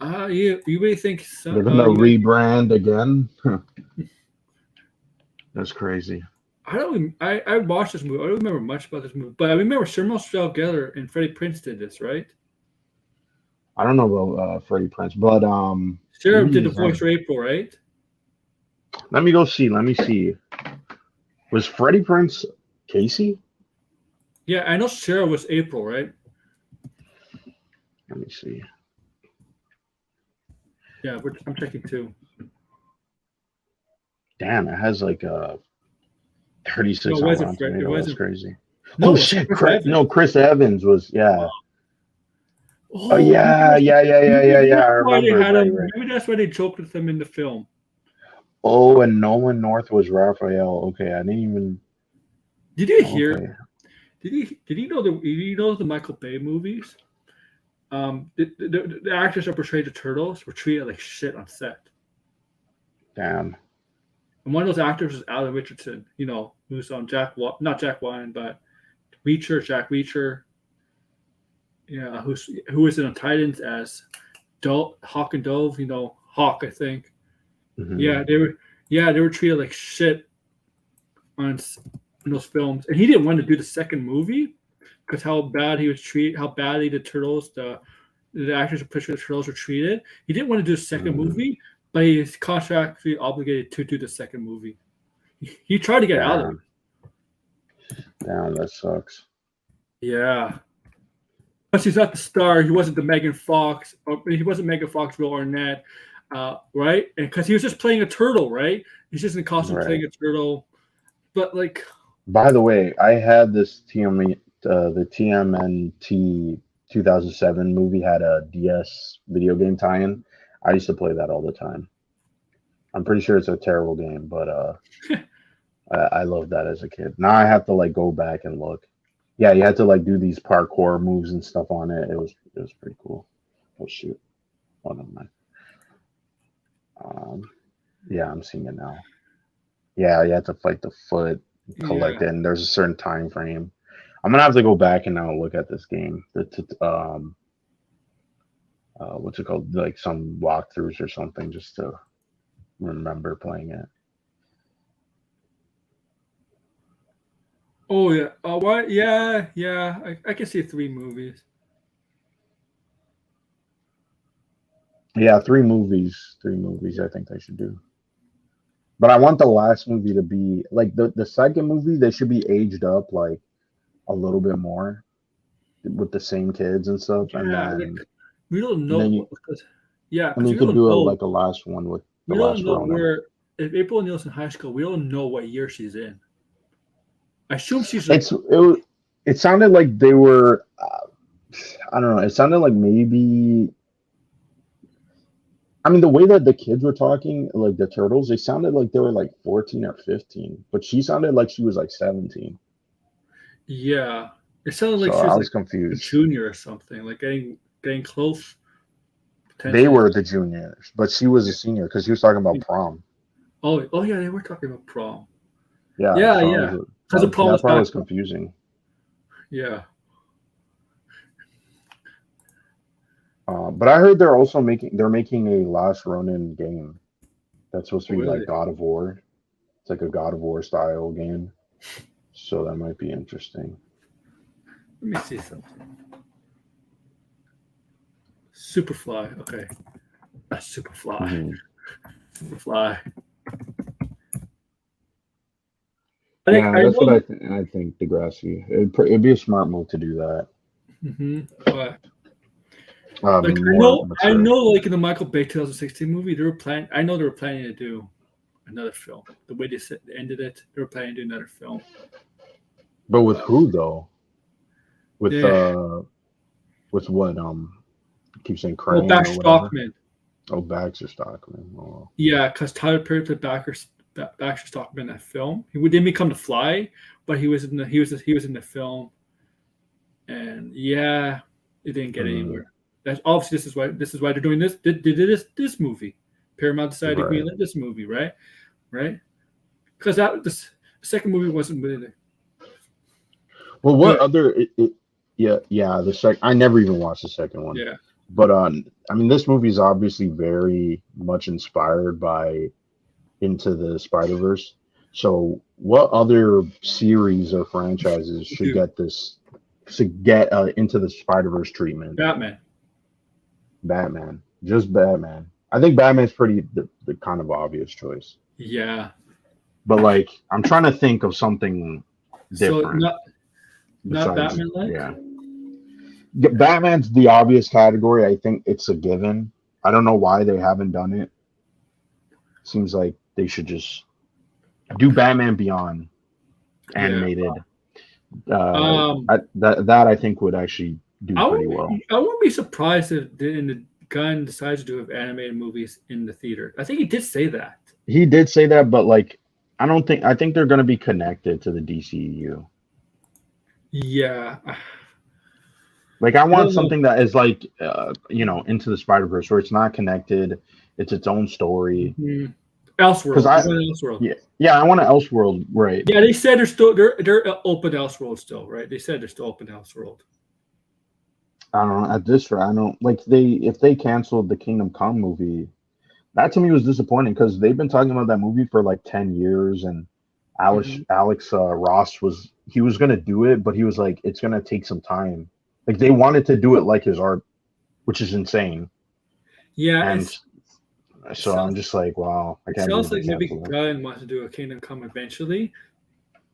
You really think they're gonna rebrand again? That's crazy. I watched this movie. I don't remember much about this movie, but I remember Samuel L. Geller and Freddie Prinze did this, right? I don't know about Freddie Prinze, but Sarah did the voice for April, right? Let me go see. Let me see. Was Freddie Prinze Casey? Yeah, I know Sarah was April, right? Let me see. Yeah, I'm checking too. Damn, it has like 36 no, on Tomato. That's crazy. No, oh shit! Chris Evans was Oh yeah. I remember. Maybe that's why they joked with him in the film. Oh, and Nolan North was Raphael. Okay, I didn't even. Did you hear? Did you know the Michael Bay movies? The actors that portrayed the turtles were treated like shit on set. Damn. And one of those actors was Alan Richardson. You know, who's on not Jack Ryan, but Jack Reacher. Yeah, who was in Titans as Hawk and Dove, you know, Hawk, I think. Mm-hmm. Yeah, they were treated like shit in those films. And he didn't want to do the second movie because how badly the turtles, the actors who portrayed the turtles were treated. He didn't want to do a second movie, but he's contractually obligated to do the second movie. He tried to get out of it. Damn, that sucks. Yeah. Plus, he's not the star. He wasn't the Megan Fox. He wasn't Megan Fox, Will Arnett, right? And because he was just playing a turtle, right? He's just in a costume playing a turtle. But like, by the way, I had this the TMNT 2007 movie had a DS video game tie-in. I used to play that all the time. I'm pretty sure it's a terrible game, but I loved that as a kid. Now I have to like go back and look. Yeah, you had to like do these parkour moves and stuff on it. It was pretty cool. Oh shoot. Hold on, man. Yeah, I'm seeing it now. Yeah, you had to fight the foot, collect it, and there's a certain time frame. I'm gonna have to go back and now look at this game. What's it called? Like some walkthroughs or something, just to remember playing it. Oh yeah. What? Yeah, yeah. I can see 3 movies. Yeah, 3 movies. 3 movies. I think they should do. But I want the last movie to be like the second movie. They should be aged up like a little bit more with the same kids and stuff, and Yeah, then we don't and know then you because yeah, and because you we could don't do a, know. like a last one with the We don't last know Ronin. where if April O'Neil's in high school. We don't know what year she's in. I assume she's like It sounded like they were. I don't know. It sounded like maybe. I mean, the way that the kids were talking, like the turtles, they sounded like they were like 14 or 15, but she sounded like she was like 17. yeah. It sounded like So she I was was like a confused. junior or something, like getting close They potentially. were the juniors, but she was a senior because she was talking about prom. Oh yeah, they were talking about prom. Yeah, Yeah, so yeah. Because the prom was that part back. was confusing. Yeah. But I heard they're making a Last Ronin game that's supposed Oh, to be like really? God of War. It's like a God of War style game, so that might be interesting. Let me see something. Superfly. Okay. That's Superfly. Hmm. Superfly. I think Yeah, I that's what know. I think Degrassi. It'd be a smart move to do that. But like More I mature. know, like in the Michael Bay 2016 movie, they were planning. I know they were planning to do another film. The way they ended it, they were planning to do another film. But with But who though? With yeah, with what? I keep saying well, Crane or Baxter whatever. Stockman. Oh, Baxter Stockman. Oh, Yeah, because Tyler Perry played Baxter Stockman in that film. He didn't become the Fly, but he was in the film, and yeah, it didn't get mm, anywhere. That's obviously this is why they're doing this. They did this movie. Paramount decided to right. greenlight this movie, right? Right? Because that the second movie wasn't really Well, what good. other? Yeah. The sec. I never even watched the second one. Yeah. But I mean, this movie is obviously very much inspired by Into the Spider Verse. So, what other series or franchises should Dude, get this? Should get Into the Spider Verse treatment? Batman. Batman, just Batman. I think Batman's pretty the kind of obvious choice. Yeah. But like, I'm trying to think of something So different not besides, Batman like. yeah. Batman's the obvious category. I think it's a given. I don't know why they haven't done it. Seems like they should just do Batman Beyond Yeah. animated. Um. That I think would actually do pretty well. I wouldn't be surprised if the Gunn decides to do animated movies in the theater. I think he did say that. He did say that, but like, I don't think I think they're going to be connected to the DCU. Yeah. Like, I I want don't know. something that is like, Into the Spider Verse, where it's not connected. It's its own story. Mhm. Because Elseworld. They're going Elseworld. yeah, I want an Elseworld, right? Yeah, they said they're open Elseworld still, right? They said they're still open Elseworld. I don't know. At this rate, I don't like if they canceled the Kingdom Come movie, that to me was disappointing because they've been talking about that movie for like 10 years, and Mhm. Alex Ross was gonna do it, but he was like, it's gonna take some time. Like they wanted to do it like his art, which is insane. Yeah, And it so I'm sounds just like, wow, I it can't believe sounds they like maybe canceled it. Gunn wants to do a Kingdom Come eventually.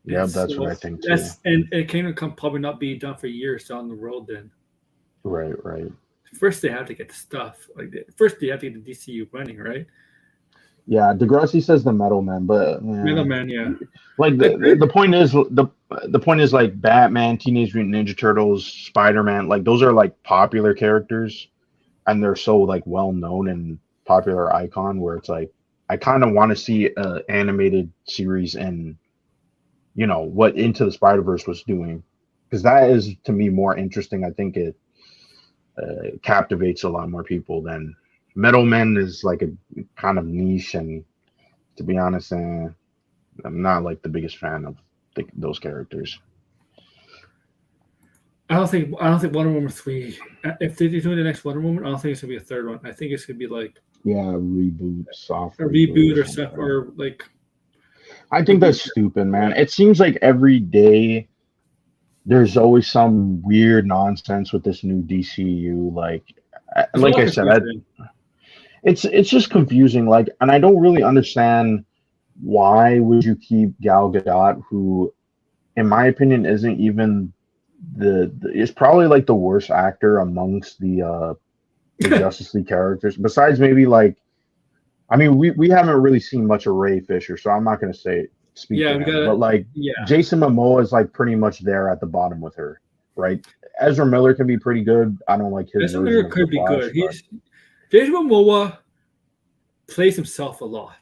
Yeah, And that's what so I think too. that's and Kingdom Come probably not be done for years down the road then. Right, right. First they have to get the stuff. First they have to get the DCU running, right? Yeah, Degrassi says the Metal Man, but Middleman, yeah. like I the point is the point is like Batman, Teenage Mutant Ninja Turtles, Spider Man, like those are like popular characters, and they're so like well known and popular icon where it's like I kind of want to see a animated series and what Into the Spider Verse was doing because that is to me more interesting. I think it captivates a lot more people than Metal Men is like a kind of niche, and to be honest, I'm not like the biggest fan of those characters. I don't think Wonder Woman 3. If they're doing the next Wonder Woman, I don't think it's gonna be a third one. I think it's gonna be like Yeah, reboot, soft a reboot reboot or or stuff, something. or like I think that's stupid, man. It seems like every day there's always some weird nonsense with this new DCU. there's a Like lot I of said, confusion. it's just confusing. And I don't really understand why would you keep Gal Gadot, who, in my opinion, isn't even the is probably like the worst actor amongst the Justice League characters. Besides maybe I mean, we haven't really seen much of Ray Fisher, so I'm not gonna speak Yeah, for we him. But gotta. Yeah, Jason Momoa is like pretty much there at the bottom with her, right? Ezra Miller can be pretty good. I don't like his Ezra version Miller of the could be Flash, good. but Jason Momoa plays himself a lot.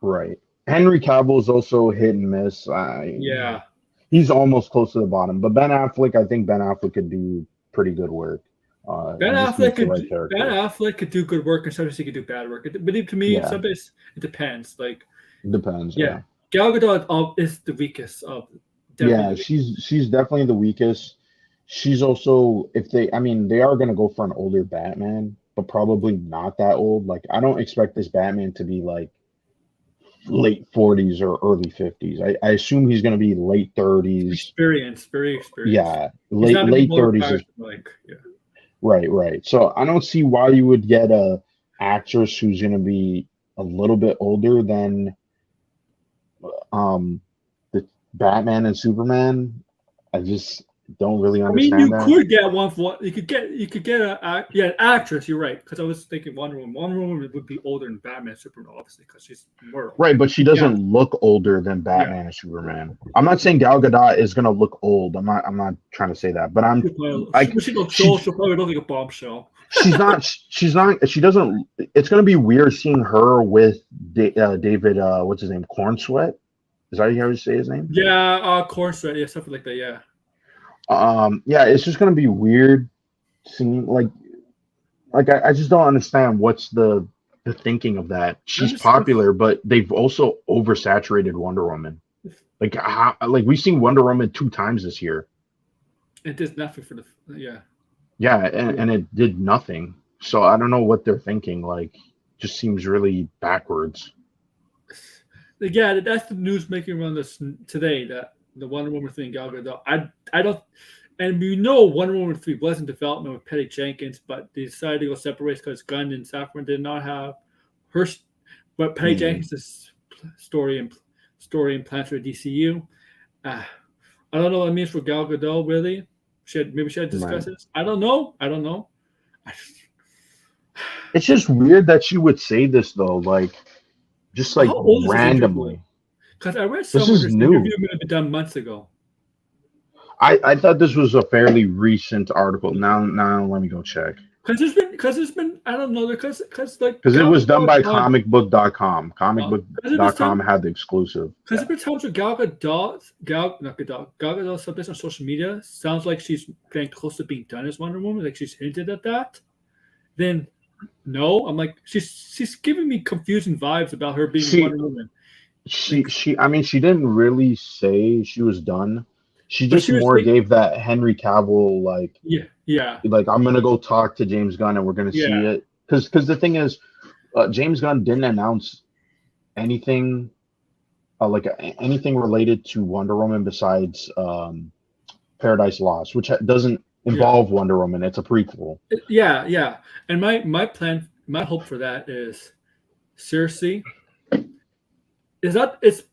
right. Henry Cavill is also hit and miss. Yeah, He's almost close to the bottom. But Ben Affleck, I think Ben Affleck could do pretty good work. Ben He just needs Affleck the could right Ben character. Affleck could do good work, and sometimes he could do bad work. But to me, Yeah, sometimes it depends. Like, depends. yeah, Yeah, Gal Gadot is the weakest of definitely yeah. the She's definitely the weakest. She's also if they, I mean, they are gonna go for an older Batman, but probably not that old. Like I don't expect this Batman to be like late 40s or early 50s. I assume he's gonna be late 30s. experience, very experienced. Yeah, He's not gonna be late more 30s is powerful. Like, yeah, right, right. So I don't see why you would get a actress who's going to be a little bit older than um the Batman and Superman. I just don't really I mean, understand you that. could get one for one. You could get an actress. You're right, because I was thinking Wonder Woman. Wonder Woman would be older than Batman, Superman, obviously, because she's mortal. Right, but she Yeah, doesn't look older than yeah. Batman and Superman. I'm not saying Gal Gadot is going to look old. I'm not trying to say that, but When she looks she old, she'll probably look like a bombshell. she doesn't it's going to be weird seeing her with David what's his name, Cornsweat. Is that how you say his name? Yeah, corn sweat, yeah, something like that. Yeah, Yeah, it's just gonna be weird seeing I just don't understand what's the thinking of that. She's popular, but they've also oversaturated Wonder Woman. We've seen Wonder Woman 2 times this year. it does nothing for the Yeah, and it did nothing. So I don't know what they're thinking. Just seems really backwards. yeah. That's the news making around this today. That the Wonder Woman thing, Gal Gadot. I don't, and we know Wonder Woman 3 was in development with Patty Jenkins, but they decided to go separate ways because Gunn and Safran did not have her, but Patty Jenkins' story and plans for the DCU. I don't know what it means for Gal Gadot. Really, maybe she had discussed this. I don't know. It's just weird that she would say this though, just How old is randomly. Because I read This somewhere is this new. interview may have been done months ago. I thought this was a fairly recent article. Now let me go check. Because there's been I don't know because Because it was done by comicbook.com. Comicbook.com had the exclusive. Because there's been times where Gal Gadot something on social media sounds like she's getting close to being done as Wonder Woman, like she's hinted at that. Then no, I'm like she's giving me confusing vibes about her being Wonder Woman. I mean, she didn't really say she was done. She just gave that Henry Cavill I'm gonna go talk to James Gunn and we're gonna see it because the thing is, James Gunn didn't announce anything anything related to Wonder Woman besides Paradise Lost, which doesn't involve Wonder Woman. It's a prequel. Yeah. And my hope for that is seriously is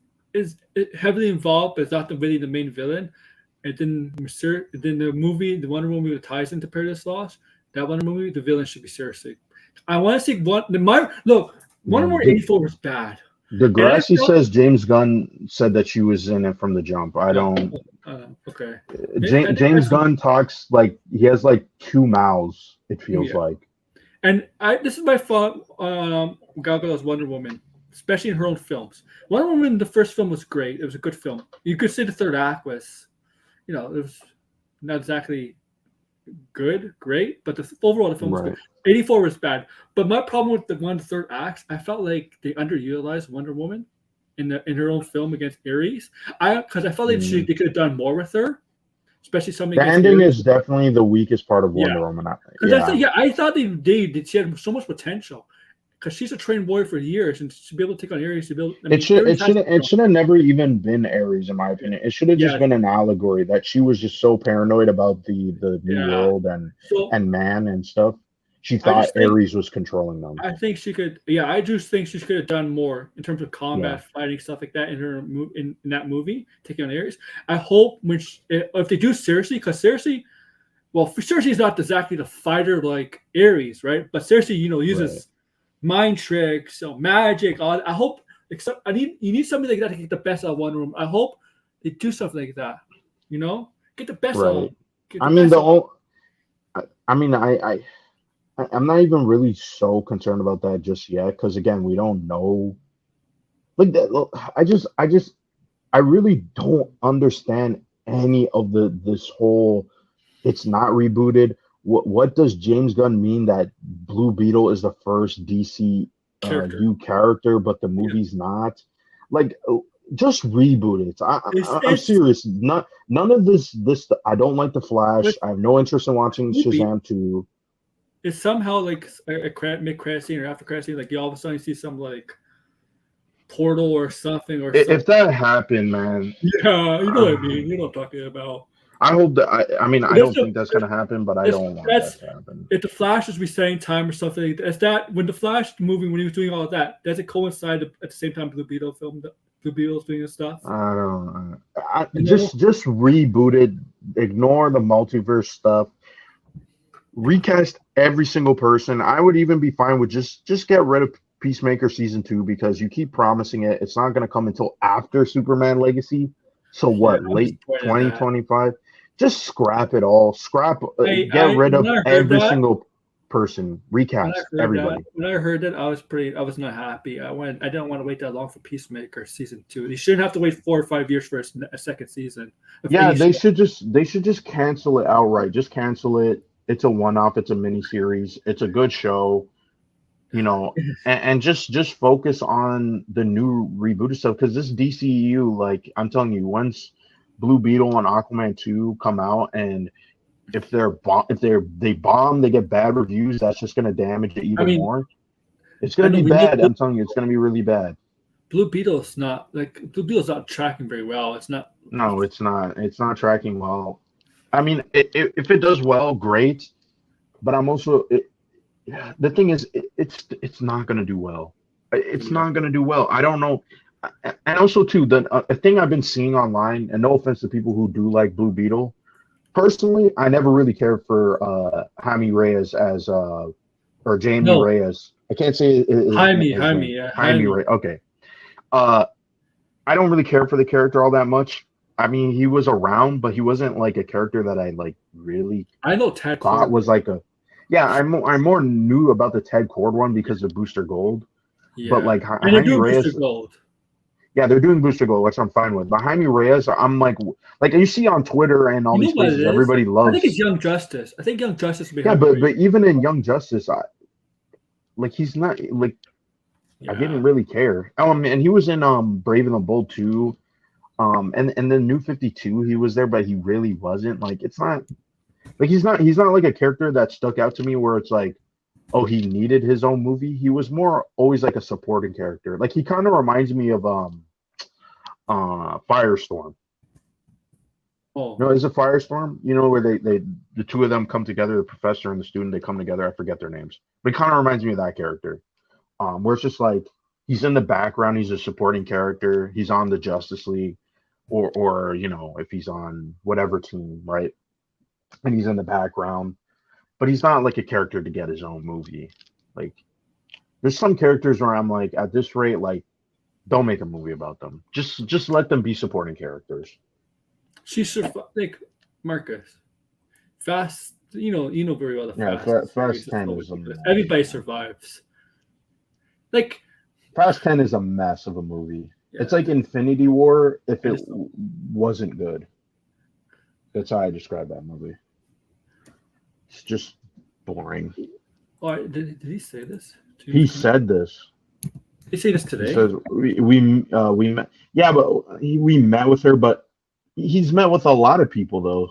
heavily involved, but it's not really the main villain. And then the movie, the Wonder Woman that ties into Paradise Lost, that Wonder movie, the villain should be seriously. I want to see Wonder Woman 84 was bad. Degrassi says James Gunn said that she was in it from the jump. I don't. Okay. James Gunn talks like he has two mouths. It feels like. And this is my fault. Gal Gadot's Wonder Woman, especially in her own films. Wonder Woman, the first film was great. It was a good film. You could say the third act was, it was not exactly great, but overall the film was good. 84 was bad. But my problem with the third act, I felt like they underutilized Wonder Woman in her own film against Ares. Because I felt like they could have done more with her. especially something. The ending is definitely the weakest part of Wonder Woman. I thought they did. She had so much potential because she's a trained warrior for years, and to be able to take on Ares, it should have never even been Ares, in my opinion. It should have just been an allegory that she was just so paranoid about the new world and man and stuff. She thought Ares was controlling them. I think she could. Yeah, I just think she could have done more in terms of combat, fighting, stuff like that in that movie, taking on Ares. I hope if they do Cersei, because Cersei, Cersei is not exactly the fighter like Ares, right? But Cersei, uses mind tricks, magic. I hope. You need something like that to get the best out of Wonder Woman. I hope they do something like that. Get the best out. I'm not even really so concerned about that just yet, because again, we don't know. Like that, I really don't understand any of this whole. It's not rebooted. What does James Gunn mean that Blue Beetle is the first DC character, but the movie's not? Like, just reboot it. I'm serious. None of this. I don't like the Flash. I have no interest in watching Shazam 2. It's somehow like a mid-credit scene or after credit scene, like you all of a sudden see some like portal or something. If that happened, man. Yeah, you know what I mean. You know what I'm talking about. I hope that. I don't think that's gonna happen, but I don't want that to happen. If the Flash is resetting time or something, is that when the Flash movie, when he was doing all of that, does it coincide at the same time Blue Beetle film? Blue Beetle's doing his stuff. I don't know. Just reboot it. Ignore the multiverse stuff. Recast every single person. I would even be fine with just get rid of Peacemaker season 2, because you keep promising it. It's not going to come until after Superman Legacy. So what? Late 2025. Just scrap it all. Get rid of every single person. Recast everybody. When I heard that, I was not happy. I didn't want to wait that long for Peacemaker season 2. They shouldn't have to wait 4 or 5 years for a second season. They should just cancel it outright. Just cancel it. It's a one-off. It's a mini-series. It's a good show, and just focus on the new rebooted stuff, because this DCEU, like I'm telling you, once Blue Beetle and Aquaman 2 come out, and if they bomb, they get bad reviews, that's just going to damage it even more. It's going to be bad. I'm telling you, it's going to be really bad. Blue Beetle's not tracking very well. It's not. No, it's not. It's not tracking well. I mean, if it does well, great. But I'm also the thing is, it's not going to do well. It's not going to do well. I don't know. And also, too, a thing I've been seeing online, and no offense to people who do like Blue Beetle, personally, I never really cared for Jaime Reyes or Jamie Reyes. I can't say Jaime Reyes. Okay. I don't really care for the character all that much. I mean, he was around, but he wasn't like a character that I like really. I know Ted thought was like a. Yeah, I'm more knew about the Ted Cord one because of Booster Gold. Yeah. But like Jaime Reyes, Booster Gold. Yeah, they're doing Booster Gold, which I'm fine with. But Jaime Reyes, I'm like you see on Twitter and all these places, everybody loves. I think it's Young Justice. I think Young Justice. Yeah, but even in Young Justice, he's not like. Yeah. I didn't really care. And he was in Brave and the Bold 2. And the New 52, he was there, but he really wasn't. Like, it's not like he's not like a character that stuck out to me where it's like, oh, he needed his own movie. He was more always like a supporting character. Like, he kind of reminds me of Firestorm. Oh, no, is it Firestorm? Where the two of them come together, the professor and the student, they come together. I forget their names, but it kind of reminds me of that character. Where it's just like he's in the background, he's a supporting character, he's on the Justice League, or if he's on whatever team, right? And he's in the background, but he's not like a character to get his own movie. Like, there's some characters where I'm like, at this rate, like, don't make a movie about them. Just let them be supporting characters. She should like Marcus. Fast, you know very well the Fast 10 is everybody survives. Like, Fast 10 is a mess of a movie. Yeah. It's like Infinity War if it wasn't good. That's how I describe that movie. It's just boring. Oh, did he say this? He said this. Did he say this today? He says we met. Yeah, but we met with her. But he's met with a lot of people though.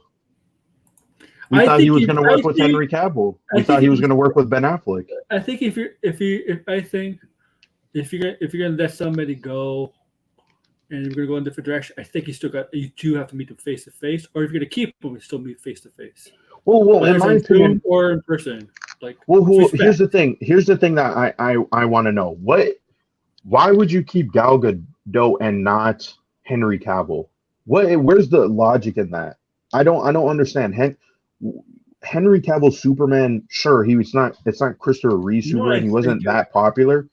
We I thought he think was if going to I work with think Henry Cavill. I We think thought he if was going to work with Ben Affleck. I think if you're gonna let somebody go and you're gonna go in a different direction, I think you do have to meet them face to face, or if you're gonna keep them, you still meet face to face, Well, in whether it's my on Zoom opinion, or in person. Like with well, here's respect. the thing. Here's the thing that I want to know. Why would you keep Gal Gadot and not Henry Cavill? Where's the logic in that? I don't understand. Henry Cavill Superman, sure, it's not Christopher Reeve You know what Superman. I He think? wasn't that popular,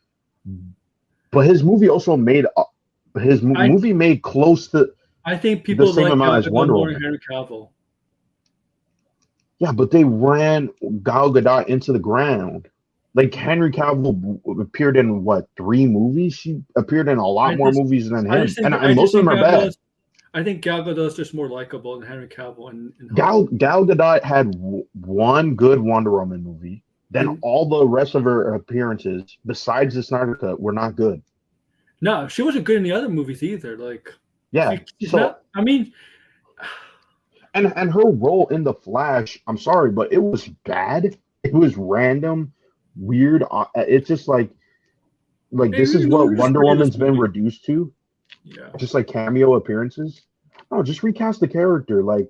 but his movie also made I movie made close to I think the people same like amount Gal as Gadot Wonder more than Woman. Henry Cavill. Yeah, but they ran Gal Gadot into the ground. Like Henry Cavill appeared in what 3 movies? She appeared in a lot I more just movies than I him, just think and most of them are bad. I think Gal Gadot is just more likable than Henry Cavill in Hollywood. Gal Gadot had one good Wonder Woman movie. Then And all the rest of her appearances, besides the Snyder Cut, were not good. no, she wasn't good in the other movies either. Like Yeah. she's So not. I mean, and her role in the Flash, I'm sorry, but it was bad. It was random, weird. It's just like this is what we're just Wonder forget this Woman's been movie. reduced to, Yeah. just like cameo appearances. No, just recast the character. Like,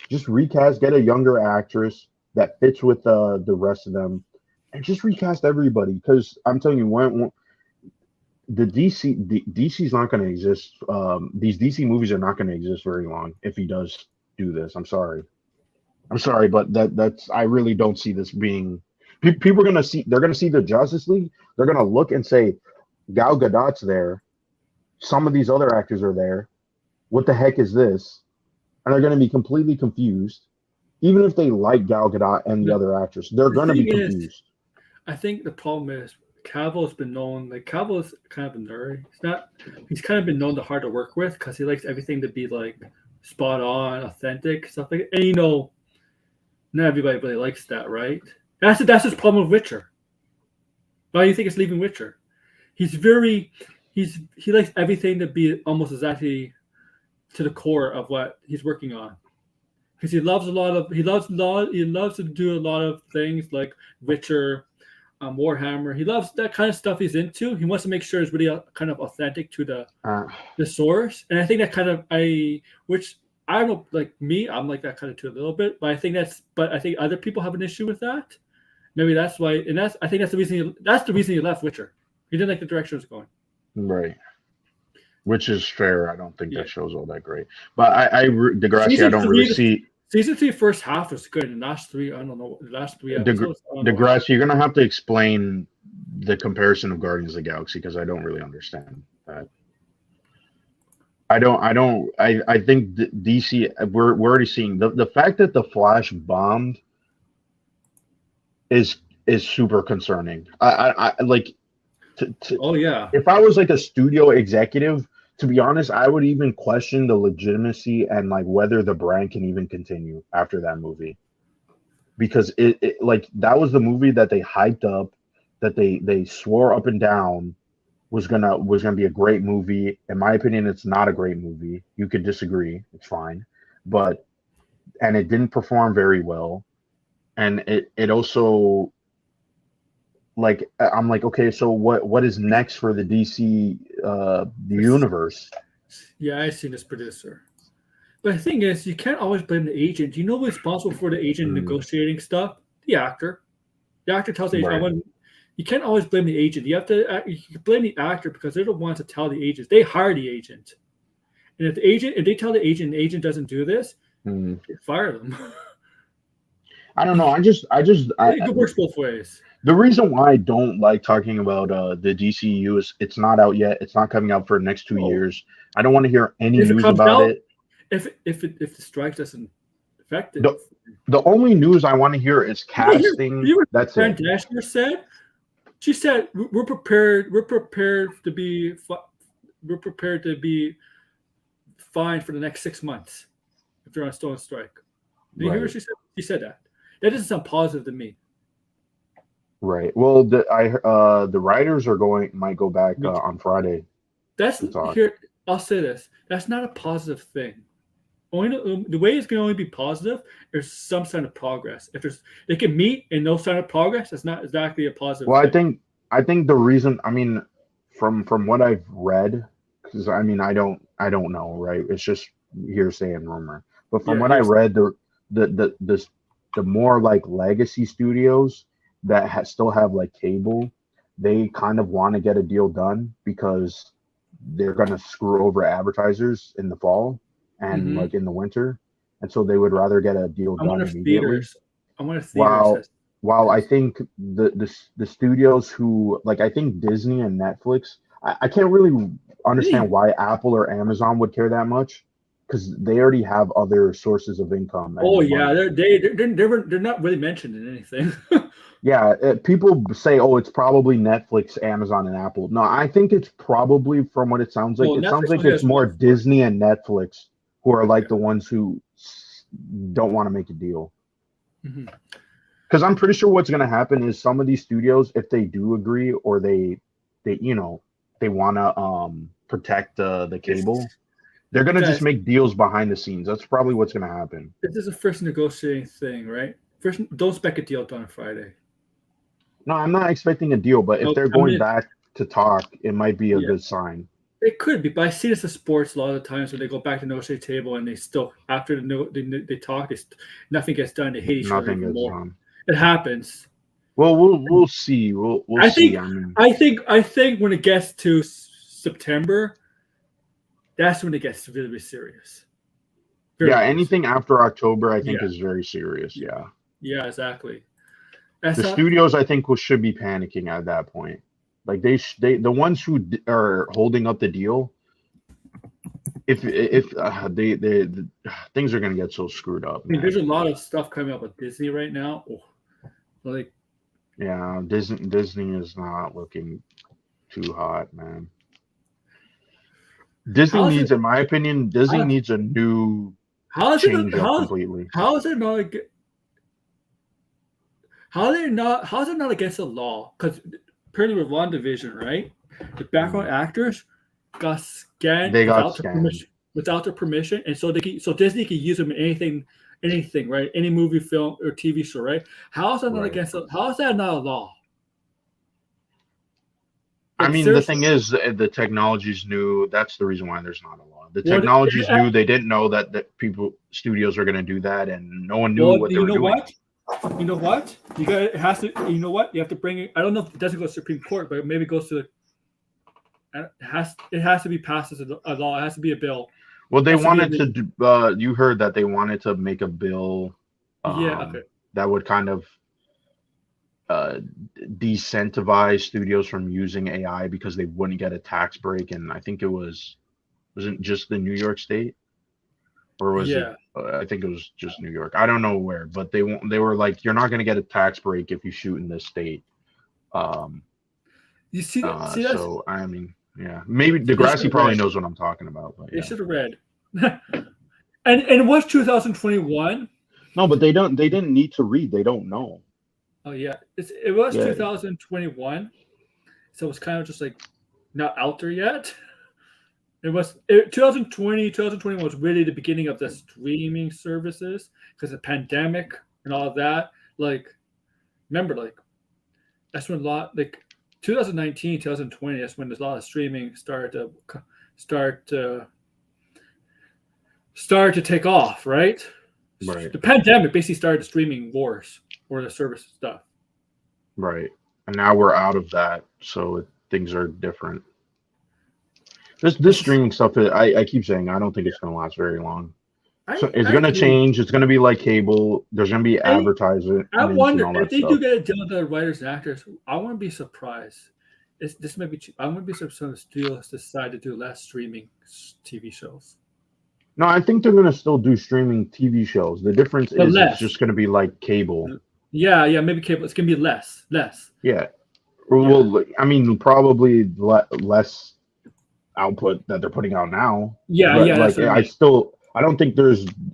just recast, get a younger actress that fits with the rest of them, and just recast everybody. Because I'm telling you, when DC's not going to exist. These DC movies are not going to exist very long if he does do this. I'm sorry, but that's I really don't see this being. People are gonna see. They're gonna see the Justice League. They're gonna look and say, Gal Gadot's there. Some of these other actors are there. What the heck is this? And they're gonna be completely confused. Even if they like Gal Gadot and the The, other actors, they're the gonna be thing is, confused. I think the problem is Cavill's been known. Like Cavill's kind of a nerd. He's not. He's kind of been known to hard to work with because he likes everything to be like spot on, authentic stuff like. And not everybody really likes that, right? That's his problem with Witcher. Why do you think it's leaving Witcher? He's he likes everything to be almost exactly to the core of what he's working on. Because he loves to do a lot of things like Witcher, Warhammer. He loves that kind of stuff he's into. He wants to make sure it's really kind of authentic to Uh, the source. And I think that kind of which I don't know, like me, I'm like that kind of too a little bit. But I think other people have an issue with that. Maybe that's why, and I think that's the reason he left Witcher. He didn't like the direction it was going. right. Which is fair. I don't think Yeah. that show's all that great. But Degrassi, I Season don't really three, see. season 3 first half was good. And the last 3, I don't know. The last 3 episodes, I don't know. Degrassi, you're gonna have to explain the comparison of Guardians of the Galaxy because I don't really understand that. I think DC. We're already seeing the fact that the Flash bombed is super concerning. I like Oh yeah, if I was like a studio executive, to be honest, I would even question the legitimacy and like whether the brand can even continue after that movie. Because it like that was the movie that they hyped up, that they swore up and down was gonna be a great movie. In my opinion, it's not a great movie. You could disagree, it's fine. But and it didn't perform very well. And it also like I'm like, okay, so what is next for the DC the universe? yeah. I've seen this producer. But the thing is, you can't always blame the agent. You know who's responsible for the agent negotiating stuff? The actor. The actor tells the agent, Right. You can't always blame the agent. You have to you blame the actor because they're the ones to tell the agents. They hire the agent. And if they tell the agent doesn't do this, Mm. they fire them. I don't know. It works both ways. The reason why I don't like talking about the DCU is it's not out yet. It's not coming out for the next 2 Oh. years. I don't want to hear any If it news comes about out, it. if the strike doesn't affect it. The only news I want to hear is casting. That's Fran it. Dashner said. She said, "We're prepared. We're prepared to be fine for the next 6 months if they're still on strike." Did you hear what she said? She said that. That doesn't sound positive to me. Right. Well, the writers might go back on Friday. That's to talk. here. I'll say this. That's not a positive thing. only the way it's going to only be positive. There's some sign of progress. If they can meet and no sign of progress, it's not exactly a positive. Well, thing. I think the reason, I mean, from what I've read, because I mean, I don't know, right? It's just hearsay and rumor. But from Yeah, what I read, the more like legacy studios that still have like cable, they kind of want to get a deal done because they're gonna screw over advertisers in the fall and like in the winter, and so they would rather get a deal I wonder done if immediately. theaters. I wonder if theaters While has. while I think the studios who like I think Disney and Netflix, I can't really understand Really? why Apple or Amazon would care that much because they already have other sources of income Oh and yeah, money. they're not really mentioned in anything. Yeah, people say, oh, it's probably Netflix, Amazon, and Apple. No, I think it's probably, from what Well, it sounds Netflix like only it's has more one sport. Disney and Netflix who are like Yeah. the ones who don't want to make a deal. hmm Because I'm pretty sure what's going to happen is some of these studios, if they do agree or they they want to protect the This, cable, they're going to just guys, make deals behind the scenes. That's probably what's going to happen. this is the first negotiating thing, right? First, don't spec a deal done on Friday. No, I'm not expecting a deal, but if No, they're I going mean, back to talk, it might be a yeah, good sign. it could be, but I see this in sports a lot of the times when they go back to the negotiating table and they still after they talk, nothing gets done. They hate each other Nothing even is more. It happens. Well, we'll see. We'll I see. think, I mean, I think when it gets to September, that's when it gets really, really serious. yeah, Very, very serious. anything after October, I think Yeah, is very serious. yeah, Yeah, yeah, exactly. That's the how. studios, I think, should be panicking at that point. Like they the ones who are holding up the deal, if things are gonna get so screwed up, I mean, there's man. a lot of stuff coming up with Disney right now. Oh, like, Yeah, Disney is not looking too hot, man. Disney how is it? needs, in my opinion, Disney How, needs a new how is it? change up completely. How is it not? How is it not against the law? Because apparently with WandaVision, right? The background actors got scanned They got scammed. without their permission, and so Disney can use them in anything, right? Any movie, film, or TV show, right? How is that not Right. against? How is that not a law? I Like mean, the seriously. thing is, the technology's new. That's the reason why there's not a law. The What? technology's new. They didn't know that studios are going to do that, and no one knew Well, what they you were know doing. what? You know what? You got it has to. You know what? You have to bring it. I don't know if it doesn't go to Supreme Court, but maybe it goes to the. It has to be passed as a law. It has to be a bill. Well, It they has to be wanted to. You heard that they wanted to make a bill yeah. Okay. that would kind of uh, decentivize studios from using AI because they wouldn't get a tax break. And I think wasn't just the New York State, or was it? Yeah. I think it was just New York. I don't know where, but they were like, you're not going to get a tax break if you shoot in this state. Um, You see that? See that? so I mean, yeah, maybe They should Degrassi have probably read. knows what I'm talking about, but They yeah. should have read. And it was 2021. No, but they don't. They didn't need to read. They don't know. Oh yeah, it was Yeah, 2021. So it was kind of just like not out there yet. 2020 was really the beginning of the streaming services because of the pandemic and all of that. Like, remember, like that's when a lot like 2019, 2020. That's when there's a lot of streaming start to start to take off, right? right, The pandemic basically started the streaming wars or the service stuff. right. And now we're out of that, so things are different. This It's streaming stuff, I keep saying, I don't think yeah. it's going to last very long. So it's I going to agree. change. It's going to be like cable. There's going to be advertisements I and wonder all if that they do stuff. get a deal with the writers and actors. I wouldn't be surprised. This might be. I wouldn't be surprised if some studios decide to do less streaming TV shows, No, I think they're going to still do streaming TV shows. The difference but is it's less. just going to be like cable. Yeah, yeah, maybe cable. It's gonna be less. Yeah. Yeah, Well, I mean, probably less output that they're putting out now, yeah, but yeah. That's like what I mean. I don't think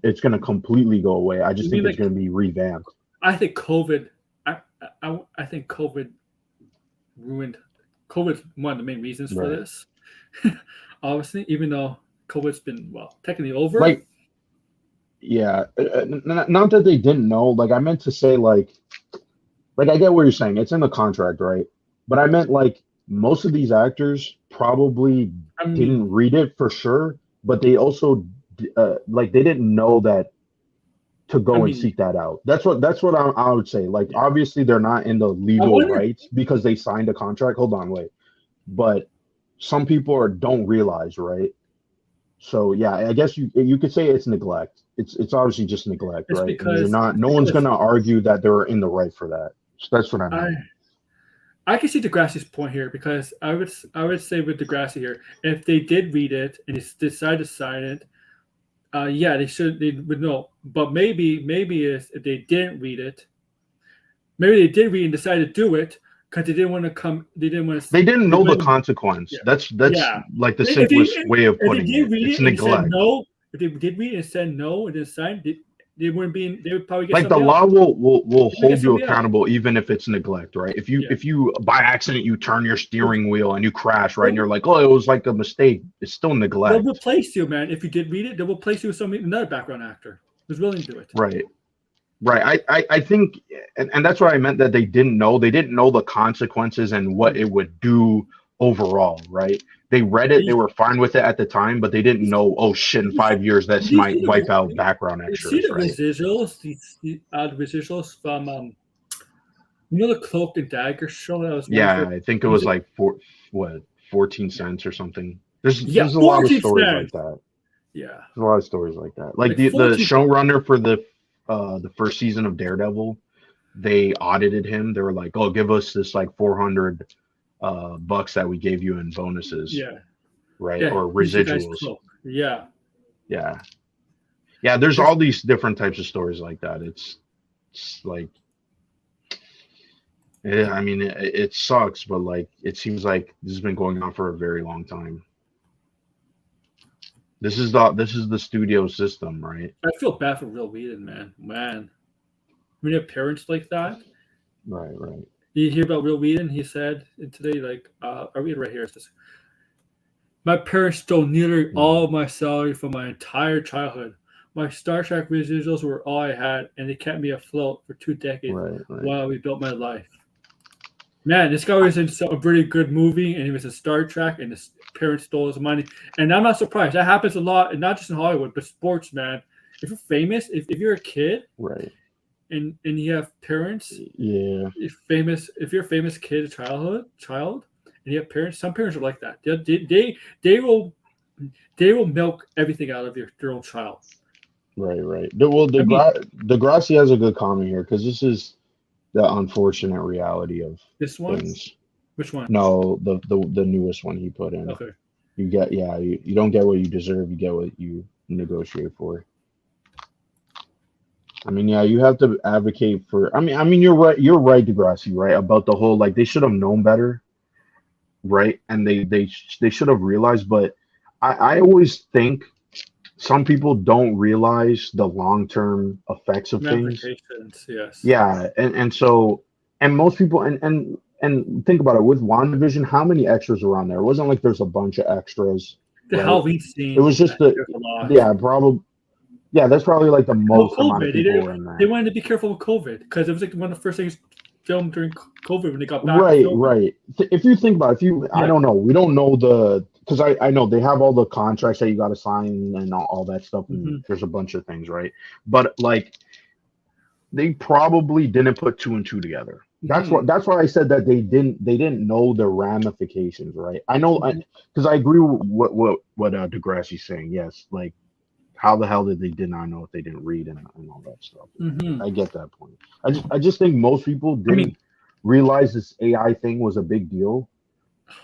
it's going to completely go away. I just You think mean it's like going to be revamped. I think COVID. I think COVID ruined. COVID's one of the main reasons for Right. this. Obviously, even though COVID's been technically over. Like yeah, not that they didn't know. Like I meant to say, like I get what you're saying. It's in the contract, right? But I meant like most of these actors probably I mean, didn't read it for sure, but they also like they didn't know that to I go and mean, seek that out. That's what I would say. Like yeah. obviously they're not in the I legal wonder. rights because they signed a contract. Hold on, wait. But some people don't realize, right? So yeah, I guess you could say it's neglect. It's obviously just neglect, It's right? And you're because not. it's No one's because gonna argue that they're in the right for that. So that's what I I meant. I can see Degrassi's point here because I would say with Degrassi here, if they did read it and they decided to sign it, yeah, they would know. But maybe if they didn't read it, maybe they did read and decided to do it because they didn't want to, They didn't they know the wouldn't, consequence. yeah, That's yeah. like the If simplest they way of if they putting did it. read It's it and they said neglect. no, if they did read it and said no and didn't sign, they wouldn't be. They would probably get Like the somebody else. law will They would get hold you somebody else. accountable even if it's neglect, right? Yeah. If you by accident you turn your steering wheel and you crash, right, and They'll, you're like, oh, it was like a mistake. It's still they'll neglect, replace you, man. If you did read it, they'll replace you with another background actor who's willing to do it. right? Right. I think, and that's what I meant that they didn't know. They didn't know the consequences and what it would do overall, right? They read it, they were fine with it at the time, but they didn't know, oh shit, in You see, 5 years, this do you might see wipe out background you see extras, the right? residuals? The residuals from the Cloak and Dagger show that was one Yeah, for. I think it was like what, 14 cents or something. Yeah, There's a lot of 14 stories like cents. that. Yeah, There's a lot of stories like that. Like like the 14. showrunner for the first season of Daredevil, they audited him. They were like, "Oh, give us this like 400 bucks that we gave you in bonuses, Yeah, right? yeah. Or He's the guy's residuals." cloak. Yeah, Yeah, yeah. There's There's- all these different types of stories like that. It's like, yeah, I mean, it sucks, but like, it seems like this has been going on for a very long time. This is the studio system, right? I feel bad for Real Whedon, man. Man, when you have parents like that, Right, right. you hear about Real Whedon. He said today, like, I read it right here. It says, "My parents stole nearly Mhm. all of my salary for my entire childhood. My Star Trek residuals were all I had, and they kept me afloat for 2 decades Right, right. while we built my life." Man, this guy was in a really good movie, and he was in Star Trek, and his parents stole his money. And I'm not surprised. That happens a lot, and not just in Hollywood, but sports, man. If you're famous, if you're a kid, Right. and you have parents, Yeah. if you're a famous kid, a child, and you have parents, some parents are like that. They will milk everything out of their own child. Right, right. Well, I mean, Degrassi has a good comment here because this is the unfortunate reality of this one, things. which one? No, the newest one he put in. Okay. You don't get what you deserve. You get what you negotiate for. I mean, yeah, you have to advocate for. I mean, you're right. You're right, Degrassi, right, about the whole like they should have known better, right? And they should have realized. But I always think some people don't realize the long term effects of things. Ramifications, yes. Yeah, and so and most people and think about it with WandaVision, how many extras were on there? It wasn't like there's a bunch of extras, The right? Halloween It was scene, just the there's a lot. yeah, probably yeah, that's probably like the Well, most amount of COVID, people were in they there. wanted to be careful with COVID because it was like one of the first things filmed during COVID when they got back to Right, filming. right. If you think about it, if you I Yeah. don't know, we don't know because I know they have all the contracts that you got to sign and all that stuff, and hmm there's a bunch of things, right? But like they probably didn't put two and two together. hmm That's why I said that they didn't know the ramifications, right? I know hmm because I agree with what Degrassi's saying. Yes, like how the hell did not know if they didn't read and all that stuff? hmm I get that point. I just think most people I mean, didn't realize this AI thing was a big deal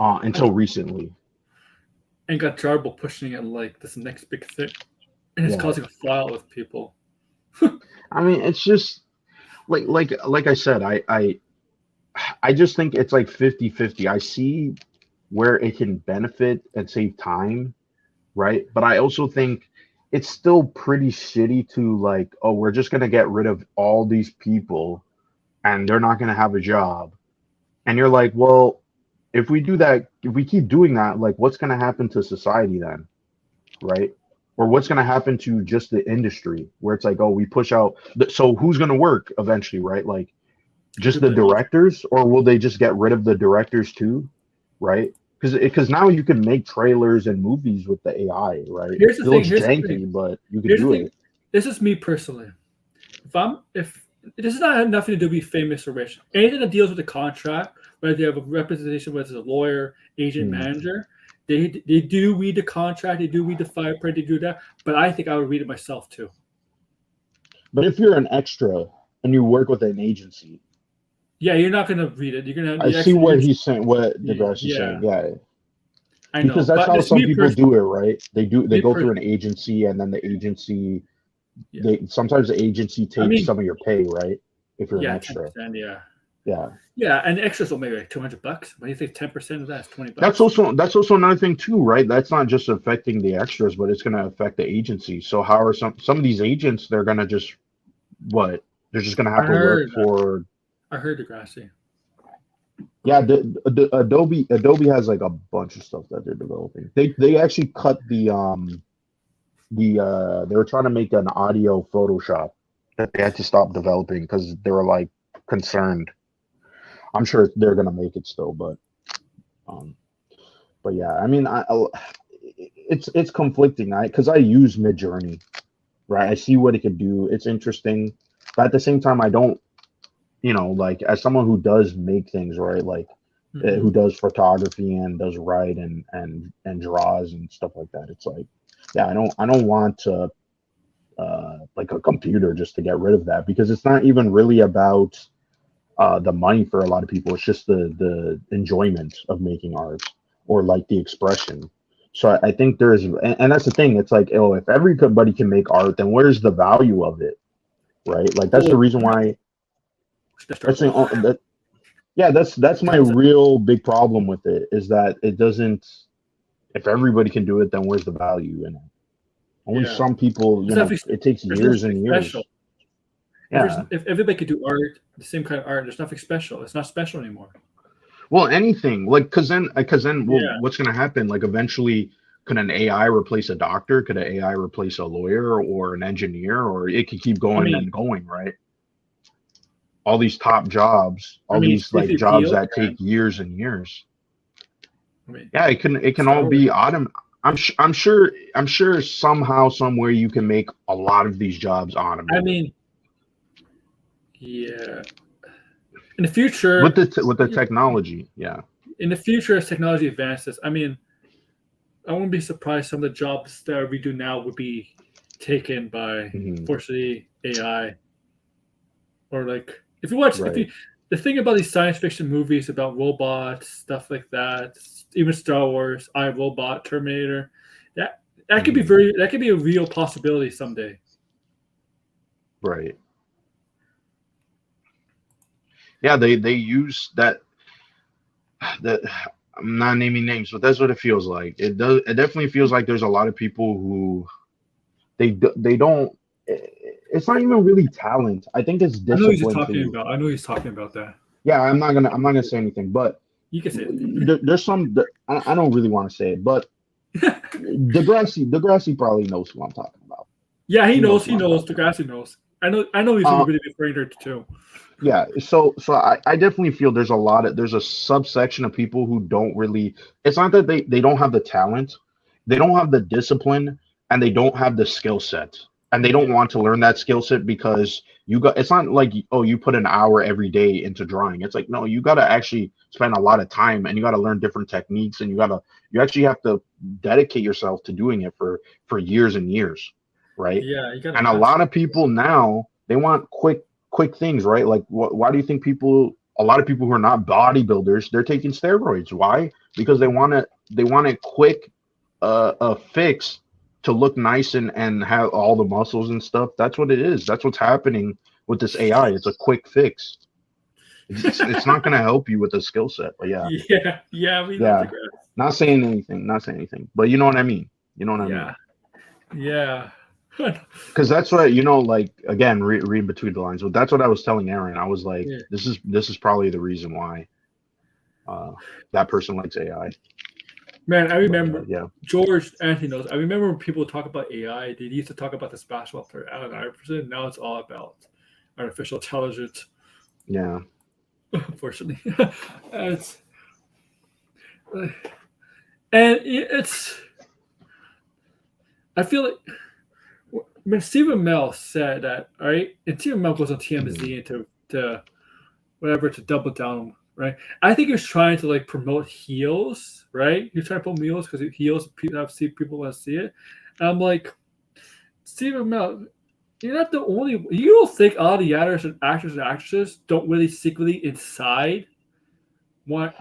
I, until recently. and got Jarble pushing it like this next big thing, and it's Yeah, causing a fallout with people. I mean it's just like I said, I just think it's like 50-50. I see where it can benefit and save time, right? But I also think it's still pretty shitty to like, oh, we're just gonna get rid of all these people and they're not gonna have a job. And you're like, well, if we do that, if we keep doing that, like what's gonna happen to society then? Right? or what's going to happen to just the industry where it's like, oh, we push out. So who's going to work eventually, right? Like just the directors, or will they just get rid of the directors too, right? Because now you can make trailers and movies with the AI, right? Here's the It thing. looks janky, but you can do it. This is me personally. If this is not have nothing to do with being famous or rich, anything that deals with the contract, whether they have a representation, whether it's a lawyer, agent, manager, they do read the contract, they do read the fine print, they do that. But I think I would read it myself too. But if you're an extra and you work with an agency, yeah, you're not going to read it. You're going to. I see what he's saying. What DeGrassi's saying. Yeah. I know, because that's how some people do it, right? They go through an agency, and then the agency, sometimes the agency takes some of your pay, right? If you're an extra, yeah, and extras will make like $200. What do you think? 10% of that is $20. That's also another thing too, right? That's not just affecting the extras, but it's going to affect the agency. So how are some of these agents? They're going to just They're just going to have to work for. I heard Degrassi. Yeah, the Adobe has like a bunch of stuff that they're developing. They actually cut they were trying to make an audio Photoshop that they had to stop developing because they were like concerned. I'm sure they're gonna make it still, but yeah, I mean, it's conflicting, because I use Midjourney, right? I see what it could do. It's interesting, but at the same time, I don't. Like as someone who does make things, right? Like who does photography and does write and draws and stuff like that. It's like, yeah, I don't want to like a computer just to get rid of that, because it's not even really about the money for a lot of people. It's just the enjoyment of making art, or like the expression. So I think and that's the thing. It's like, oh, if everybody can make art, then where's the value of it, right? Like that's the reason why. That's my real big problem with it, is that it doesn't. If everybody can do it, then where's the value in it? Only some people, it takes years and years. Special. Yeah. If everybody could do art, the same kind of art, there's nothing special. It's not special anymore. Well, anything, like because then what's going to happen? Like eventually, could an AI replace a doctor? Could an AI replace a lawyer or an engineer? Or it could keep going and going, right? All these top jobs, these like jobs that take years and years. It can all be I'm sure somehow, somewhere you can make a lot of these jobs automated. I mean, yeah. In the future, with the technology, in the future, as technology advances, I mean, I wouldn't be surprised some of the jobs that we do now would be taken by, fortunately, AI. Or like, if you watch, the thing about these science fiction movies about robots, stuff like that, even Star Wars, I, Robot, Terminator, that could be that could be a real possibility someday. Right. Yeah, they use that. I'm not naming names, but that's what it feels like. It definitely feels like there's a lot of people who they don't. It's not even really talent. I think it's discipline. I know he's talking about that. Yeah, I'm not gonna say anything, but you can say it. There's some. I don't really want to say it, but Degrassi probably knows who I'm talking about. Yeah, he knows. Degrassi knows. I know he's really referring to too. Yeah, so I definitely feel there's a subsection of people who don't really. It's not that they don't have the talent, they don't have the discipline, and they don't have the skill set. And they don't want to learn that skill set because it's not like, oh, you put an hour every day into drawing. It's like, no, you got to actually spend a lot of time, and you got to learn different techniques, and you actually have to dedicate yourself to doing it for years and years. Right. Yeah. And a lot of people now, they want quick things, right? Like, why do you think a lot of people who are not bodybuilders, they're taking steroids? Why? Because they want it quick, a fix to look nice and have all the muscles and stuff. That's what it is. That's what's happening with this AI. It's a quick fix. It's not going to help you with the skill set. But yeah. Not saying anything. But you know what I mean. You know what I mean. Yeah. Because that's what, like, again, read between the lines. But that's what I was telling Aaron. I was like, this is probably the reason why that person likes AI. Man, I remember Yeah. George Anthony knows. I remember when people talk about AI, they used to talk about this basketball player Allen Iverson. Now it's all about artificial intelligence. Yeah. Unfortunately, it's and it's. I feel like when Stephen Mel said that, right, and Stephen Mel goes on TMZ and to whatever to double down, right? I think he was trying to like promote heels, right? He's trying to promote heels because heels people want to see it. And I'm like, Stephen Mel, you're not the only. You don't think all the actors and actresses don't really secretly inside really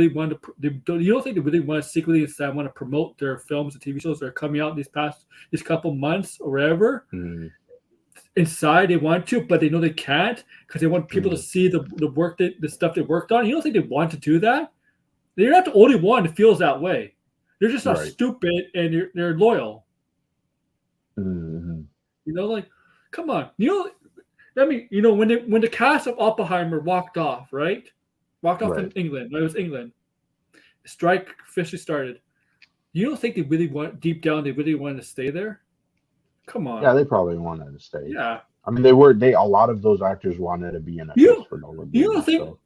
want to. You don't think they really want to secretly inside want to promote their films and TV shows that are coming out these couple months or whatever. Mm. Inside they want to, but they know they can't because they want people to see the stuff they worked on. You don't think they want to do that? You're not the only one that feels that way. They're just not stupid and they're loyal. Mm-hmm. You know, like, come on. You know, I mean, you know, when the cast of Oppenheimer walked off, right? Walked off in England. It was England. The strike officially started. You don't think deep down they really wanted to stay there? Come on. Yeah, they probably wanted to stay. Yeah. I mean, a lot of those actors wanted to be in it for no reason.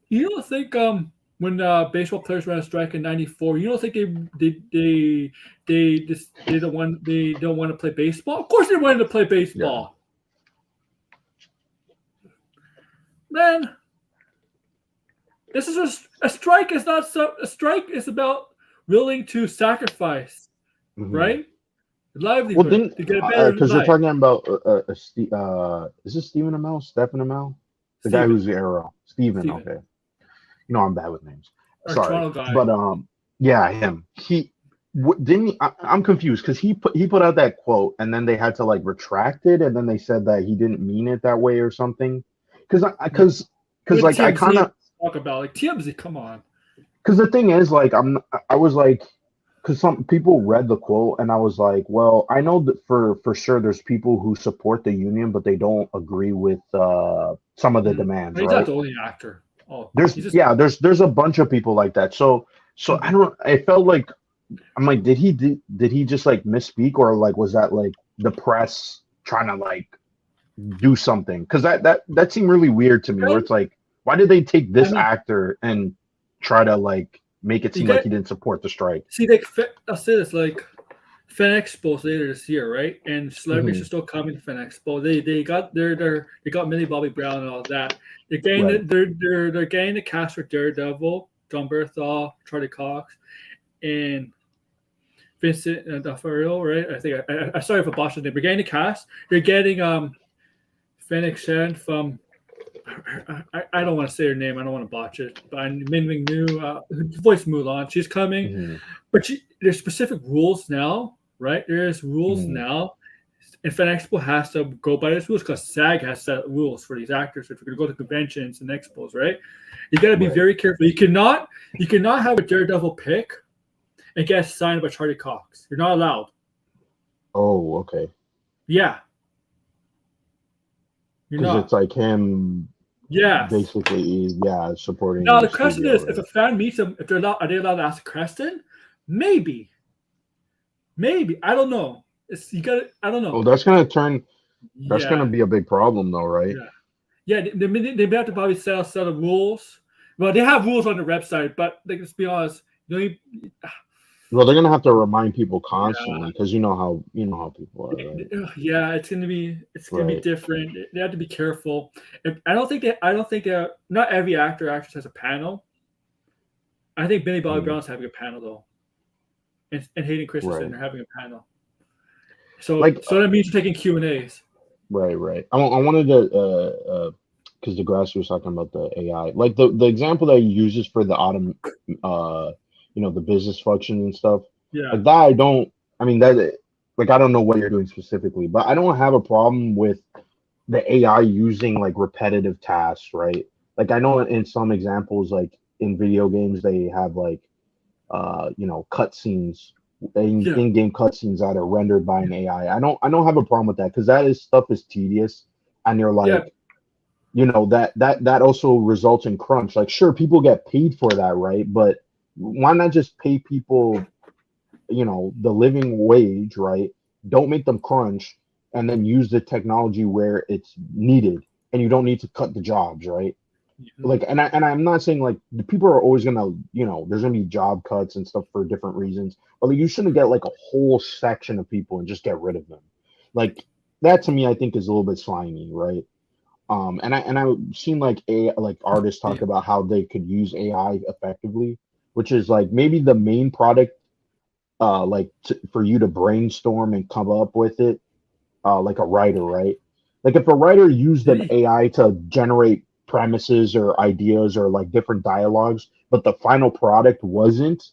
You don't think when baseball players went on strike in '94, you don't think they don't want to play baseball? Of course they wanted to play baseball. Yeah. Man, this is a strike is not a strike is about willing to sacrifice, right? Livelihood to get a better because you're life. talking about is this Stephen Amell? Stephen Amell? The guy who's the Arrow. Stephen. Okay. You know I'm bad with names. Sorry. But yeah, him. I'm confused because he put out that quote and then they had to like retract it and then they said that he didn't mean it that way or something. Because like I kind of talk about like TMZ. Come on. Because the thing is, like, I was like, because some people read the quote, and I was like, well, I know that for sure there's people who support the union, but they don't agree with some of the demands. He's not the only actor. There's a bunch of people like that. So I felt like I'm like, did he just like misspeak, or like was that like the press trying to like do something? Because that seemed really weird to me. Where it's like, why did they take this actor and try to like make it seem like he didn't support the strike? See, like I'll say this, like Fan Expo later this year, right? And celebrities are still coming to Fan Expo. They got Millie Bobby Brown and all that. They're getting they're getting the cast for Daredevil, John Berthal, Charlie Cox, and Vincent D'Onofrio, right? I think I sorry if I botched the name. We're getting the cast. They're getting Fennec Shan from. I don't want to say her name. I don't want to botch it. But Min Ming Nu, who voiced Mulan, she's coming. But there's specific rules now, right? There's rules now. And Fan Expo has to go by these rules because SAG has set rules for these actors if you're going to go to conventions and expos, right? You got to be very careful. You cannot have a Daredevil pick and get signed by Charlie Cox. You're not allowed. Oh, okay. Yeah. Because it's like him. Yeah. Basically, supporting. Now the question is, if a fan meets him, are they allowed to ask a question? Maybe. I don't know. I don't know. Oh, that's gonna turn. That's gonna be a big problem, though, right? Yeah. They have to probably set a set of rules. Well, they have rules on the website, but let's be honest. Well, they're gonna have to remind people constantly because you know how people are. Right? Yeah, it's gonna be different. They have to be careful. I don't think not every actress has a panel. I think Millie Bobby Brown's having a panel though, and Hayden Christensen are having a panel. So that means you're taking Q&As. Right. I wanted to because the grass was talking about the AI, like the example that he uses for the the business function and stuff. Yeah. Like that, I don't know what you're doing specifically, but I don't have a problem with the AI using like repetitive tasks, right? Like I know in some examples, like in video games, they have like, cutscenes, in-game cutscenes that are rendered by an AI. I don't have a problem with that because stuff is tedious, and you're like, that also results in crunch. Like, sure, people get paid for that, right? But why not just pay people, the living wage, right? Don't make them crunch, and then use the technology where it's needed, and you don't need to cut the jobs, right? Like, and I'm not saying like the people are always gonna, there's gonna be job cuts and stuff for different reasons, but like, you shouldn't get like a whole section of people and just get rid of them. Like that to me, I think is a little bit slimy, right? I've seen like artists talk Yeah. about how they could use AI effectively, which is like maybe the main product, for you to brainstorm and come up with it, like a writer, right? Like if a writer used an AI to generate premises or ideas or like different dialogues, but the final product wasn't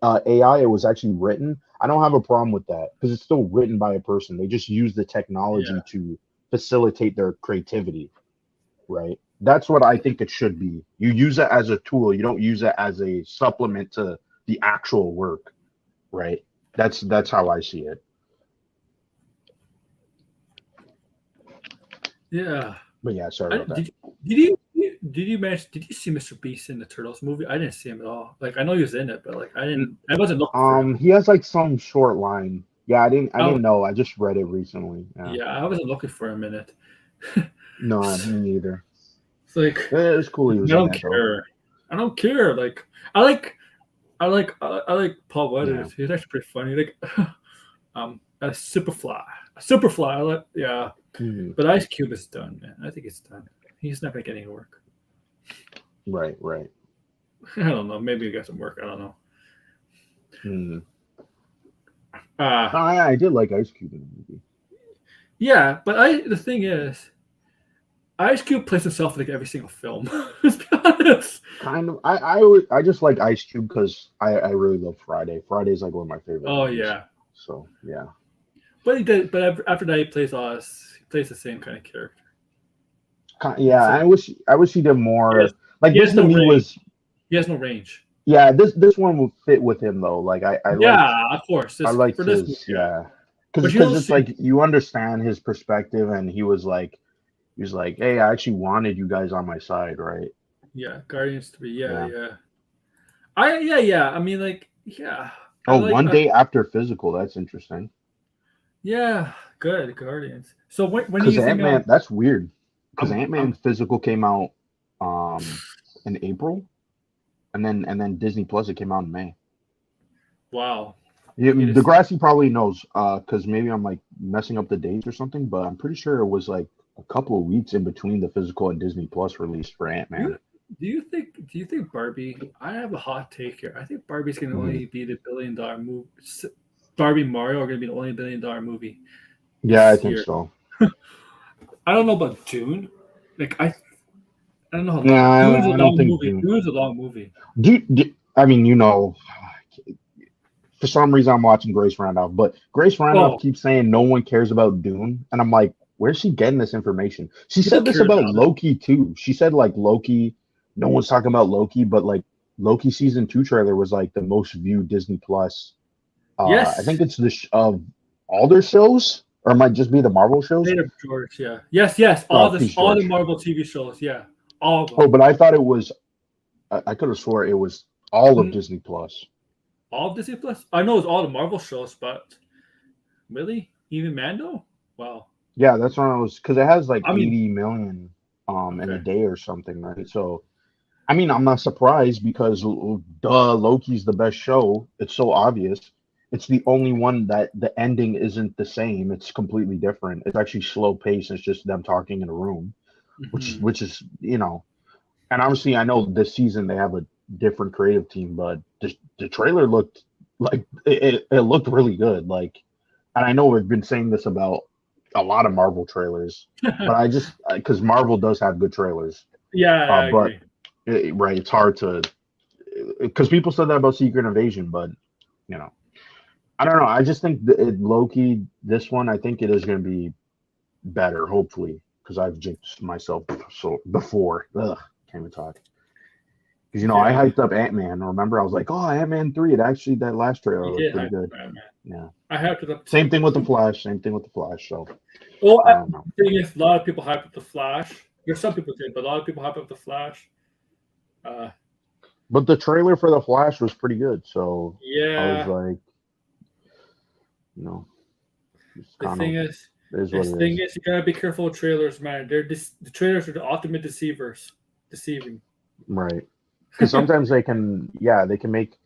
AI, it was actually written. I don't have a problem with that because it's still written by a person. They just use the technology Yeah. to facilitate their creativity, right? That's what I think it should be. You use it as a tool. You don't use it as a supplement to the actual work, right? That's how I see it. Yeah. But yeah, sorry about that. Did you see Mr. Beast in the Turtles movie? I didn't see him at all. Like I know he was in it, but like I wasn't looking for him. He has like some short line. Yeah, I I, didn't know. I just read it recently. Yeah. yeah, I wasn't looking for him in it. No, It's me neither. like It was cool he I was in don't that though. care. I don't care. Like I like Paul Yeah. Weathers. He's actually pretty funny. Like a Superfly. A Superfly. I like, yeah. Mhm. But Ice Cube is done, man. I think it's done. He's not gonna get any work. Right, right. I don't know. Maybe he got some work. I don't know. Mhm. Uh I did like Ice Cube in the movie. yeah, but the thing is, Ice Cube plays himself in like every single film. Let's be honest. Kind of. I just like Ice Cube because I really love Friday. Friday's like one of my favorite Oh movies. yeah, So yeah. but he did. But after that, he plays us. He plays the same kind of character. Yeah, It's like I wish he did he has, more. Like he this has to no me range. was He has no range. yeah, this one will fit with him though. Like Yeah, of course. I liked For this movie, his yeah. yeah. But you Because don't it's see. like you understand his perspective and he was like, hey, I actually wanted you guys on my side, right? Yeah, Guardians 3. Yeah, Yeah. yeah. Yeah. I mean, like, yeah. I Oh, like. one day after physical, that's interesting. Yeah, good Guardians. So when do Because you think? Ant-Man, that's weird. Because I'm Ant-Man physical came out um in April, and then Disney Plus it came out in May. wow. Yeah, You the just Grassy probably knows, because maybe I'm like messing up the dates or something, but I'm pretty sure it was like a couple of weeks in between the physical and Disney Plus release for Ant-Man. you do you think Barbie? I have a hot take here. I think Barbie's gonna Mhm. only be the $1 billion movie. Barbie and Mario are gonna be the only $1 billion movie Yeah, I this think year. so. I don't know about Dune. Like I don't know how long. Dune's a Nah, I don't long think movie. Dune. Dune's a long movie. I mean, for some reason I'm watching Grace Randolph, but Grace Randolph Oh, keeps saying no one cares about Dune, and I'm like, where's she getting this information? She people said this care about about it. Loki too. She said like Loki, no one's talking about Loki, but like Loki season 2 trailer was like the most viewed Disney Plus. I Yes, think it's of all their shows, or it might just be the Marvel shows. Native George. Yeah. Yes. All this, Peace all the George. Marvel TV shows. Yeah, all of them. Oh, but I thought it was. I could have swore it was all of Mm, Disney Plus. All of Disney Plus. I know it's all the Marvel shows, but really, even Mando. Wow. Yeah, that's when I was because it has like I mean, 80 million in a okay. day or something, right? So I mean, I'm not surprised because duh, Loki's the best show. It's so obvious. It's the only one that the ending isn't the same. It's completely different. It's actually slow pace. It's just them talking in a room, which is Hmm. and obviously I know this season they have a different creative team, but the trailer looked like it looked really good. Like, and I know we've been saying this about a lot of Marvel trailers, but I just because Marvel does have good trailers, Yeah, I but agree. right, it's hard to because people said that about Secret Invasion, but you know, I don't know. I just think Loki, this one, I think it is going to be better, hopefully, because I've jinxed myself so before. Ugh, can't even talk. Because I Yeah, hyped up Ant-Man. Remember, I was like, "Oh, Ant-Man 3." It actually that last trailer you looked did pretty hype good. Batman. Yeah. I hyped it up Same too. thing with the Flash. Same thing with the Flash. So Well, I don't know. the thing is, a lot of people hype up the Flash. There's some people did, but a lot of people hype up the Flash. Uh, But the trailer for The Flash was pretty good, so I was Yeah. like, you know, it's The kind thing of is, is what it is. you gotta be careful with trailers, man. The trailers are the ultimate deceivers, deceiving. Right. Because sometimes they can make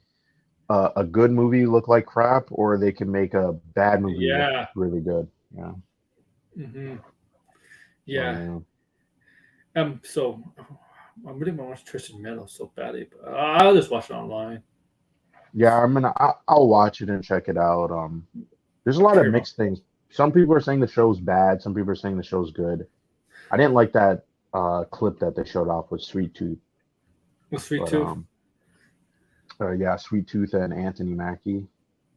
a good movie look like crap, or they can make a bad movie look Yeah. really good. Yeah. hmm So Yeah. yeah. So I really want to watch Twisted Metal so badly, but I'll just watch it online. Yeah, I'll watch it and check it out. There's a lot of Care about mixed things. Some people are saying the show's bad. Some people are saying the show's good. I didn't like that clip that they showed off with Sweet Tooth, with Sweet but Tooth. yeah, Sweet Tooth and Anthony Mackie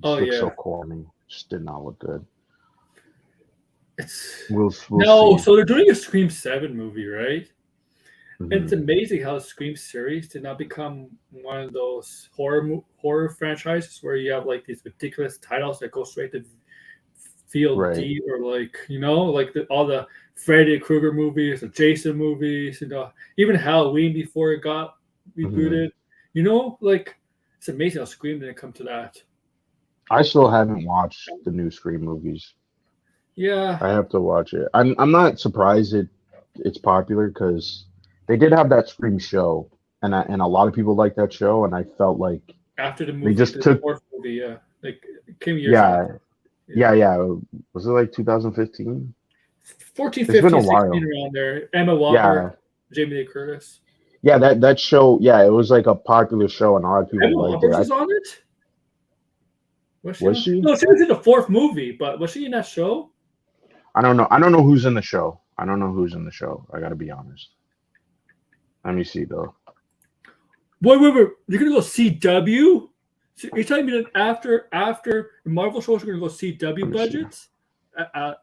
Oh just looked so yeah, corny. Just did not look good. it's We'll no. see. So they're doing a Scream 7 movie, right? It's Mhm. amazing how the Scream series did not become one of those horror franchises where you have like these ridiculous titles that go straight to Right. VOD or like all the Freddy Krueger movies, the Jason movies, even Halloween before it got Mhm. rebooted. Like it's amazing how Scream didn't come to that. I still haven't watched the new Scream movies. Yeah, I have to watch it. I'm not surprised it's popular because they did have that Scream show, and a lot of people like that show, and I felt like after they just the took fourth movie, yeah, like it came years yeah after. Yeah. yeah. Was it like 2015? 14, It's been a 15, 16 while. around there. Emma Walker, Yeah, Jamie Lee Curtis. yeah. That show, yeah, it was like a popular show, and a lot of people Emma liked it. Walker was on it. Was she Was on? she? No, she was in the fourth movie, but was she in that show? I don't know. I don't know who's in the show. I don't know who's in the show. I gotta be honest. Let me see though. Wait! You're gonna go CW? So you're telling me that after the Marvel shows, you're gonna go CW Let me see. budgets?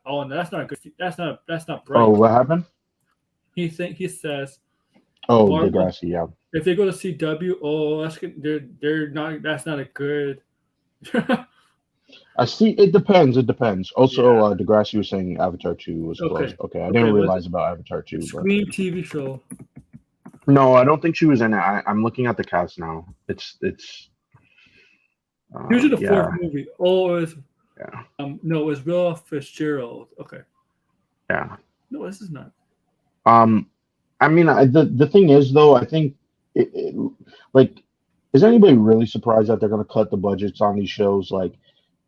Oh, no, that's not good. That's not Oh, bright. what happened? He says Oh, Marvel. Degrassi. Yeah. If they go to CW, oh, that's good. They're not. That's not a good. I see. It depends. It depends. Also, Yeah. Degrassi was saying Avatar 2 was close. Okay. Okay, I Okay. didn't What's realize about Avatar 2, but Scream TV show? no, I don't think she was in it. I'm looking at the cast now. It's He was in the fourth yeah, movie. Oh, yeah, no, it was Will Fitzgerald. Okay. yeah. No, this is not. Um, I mean, the thing is though, I think like, is anybody really surprised that they're gonna cut the budgets on these shows? Like,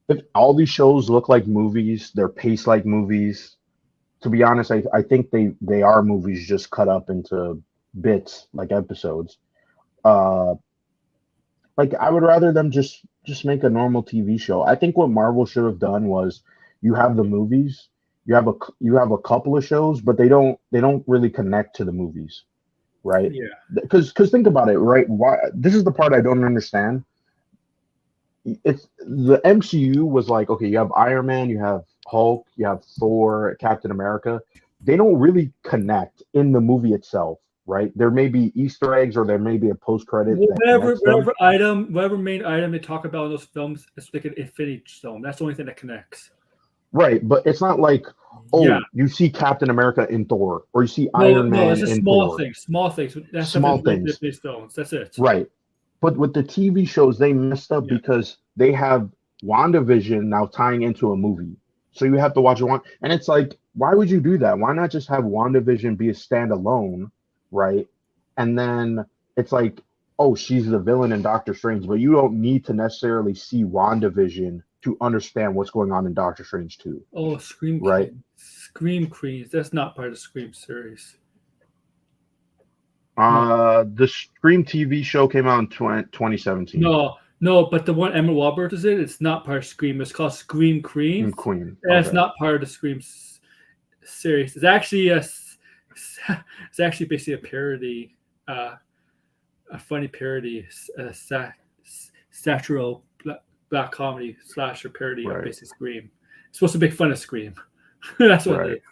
if all these shows look like movies, they're paced like movies. To be honest, I think they are movies just cut up into bits like episodes. Uh, like I would rather them just make a normal TV show. I think what Marvel should have done was you have the movies, you have a couple of shows, but they don't really connect to the movies, right? Yeah. Because think about it, right? Why this is the part I don't understand. It's the MCU was like, okay, you have Iron Man, you have Hulk, you have Thor, Captain America. They don't really connect in the movie itself, right? There may be Easter eggs or there may be a post credit that connects them. Whatever main item they talk about in those films, it's like an Infinity Stone. That's the only thing that connects. Right, but it's not like, Yeah. oh, you see Captain America in Thor or you see No, Iron no, Man it's just in small Thor. things. Small things. That's Small something like things. Infinity Stones. That's it. Right. But with the TV shows, they messed up Yeah. because they have WandaVision now tying into a movie. So you have to watch one. And it's like, why would you do that? Why not just have WandaVision be a standalone, right? And then it's like, oh, she's the villain in Doctor Strange, but you don't need to necessarily see WandaVision to understand what's going on in Doctor Strange 2, Oh, Scream right? King. Scream Queens. That's not part of the Scream series. No. The Scream TV show came out in 2017. No, but the one Emma Wahlberg is in, it's not part of Scream. It's called Scream Queens. Queen. And it's Okay. not part of the Scream series. It's actually basically a parody, a funny parody, satirical black comedy slasher parody of Right. basically Scream. It's supposed to make fun of Scream. That's what Right. it is.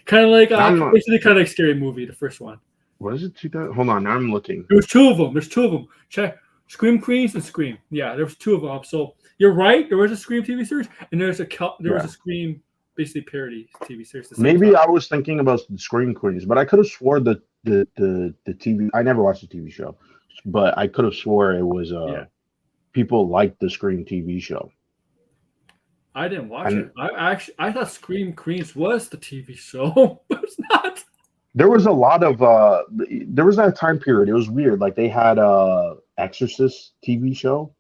Kind of like I'm Scary Movie, the first one. What is it? 2000? Hold on, I'm looking. There's two of them. Check Scream Queens and Scream. Yeah, there was two of them. So you're right. There was a Scream TV series, and there was a Scream basically parody TV series. Maybe I was thinking about the Scream Queens, but I could have swore the TV. I never watched the TV show, but I could have swore it was Yeah. people liked the Scream TV show. I didn't watch And it. I thought Scream Queens was the TV show, but it's not. there was a lot of there was that time period. It was weird. Like they had Exorcist TV show.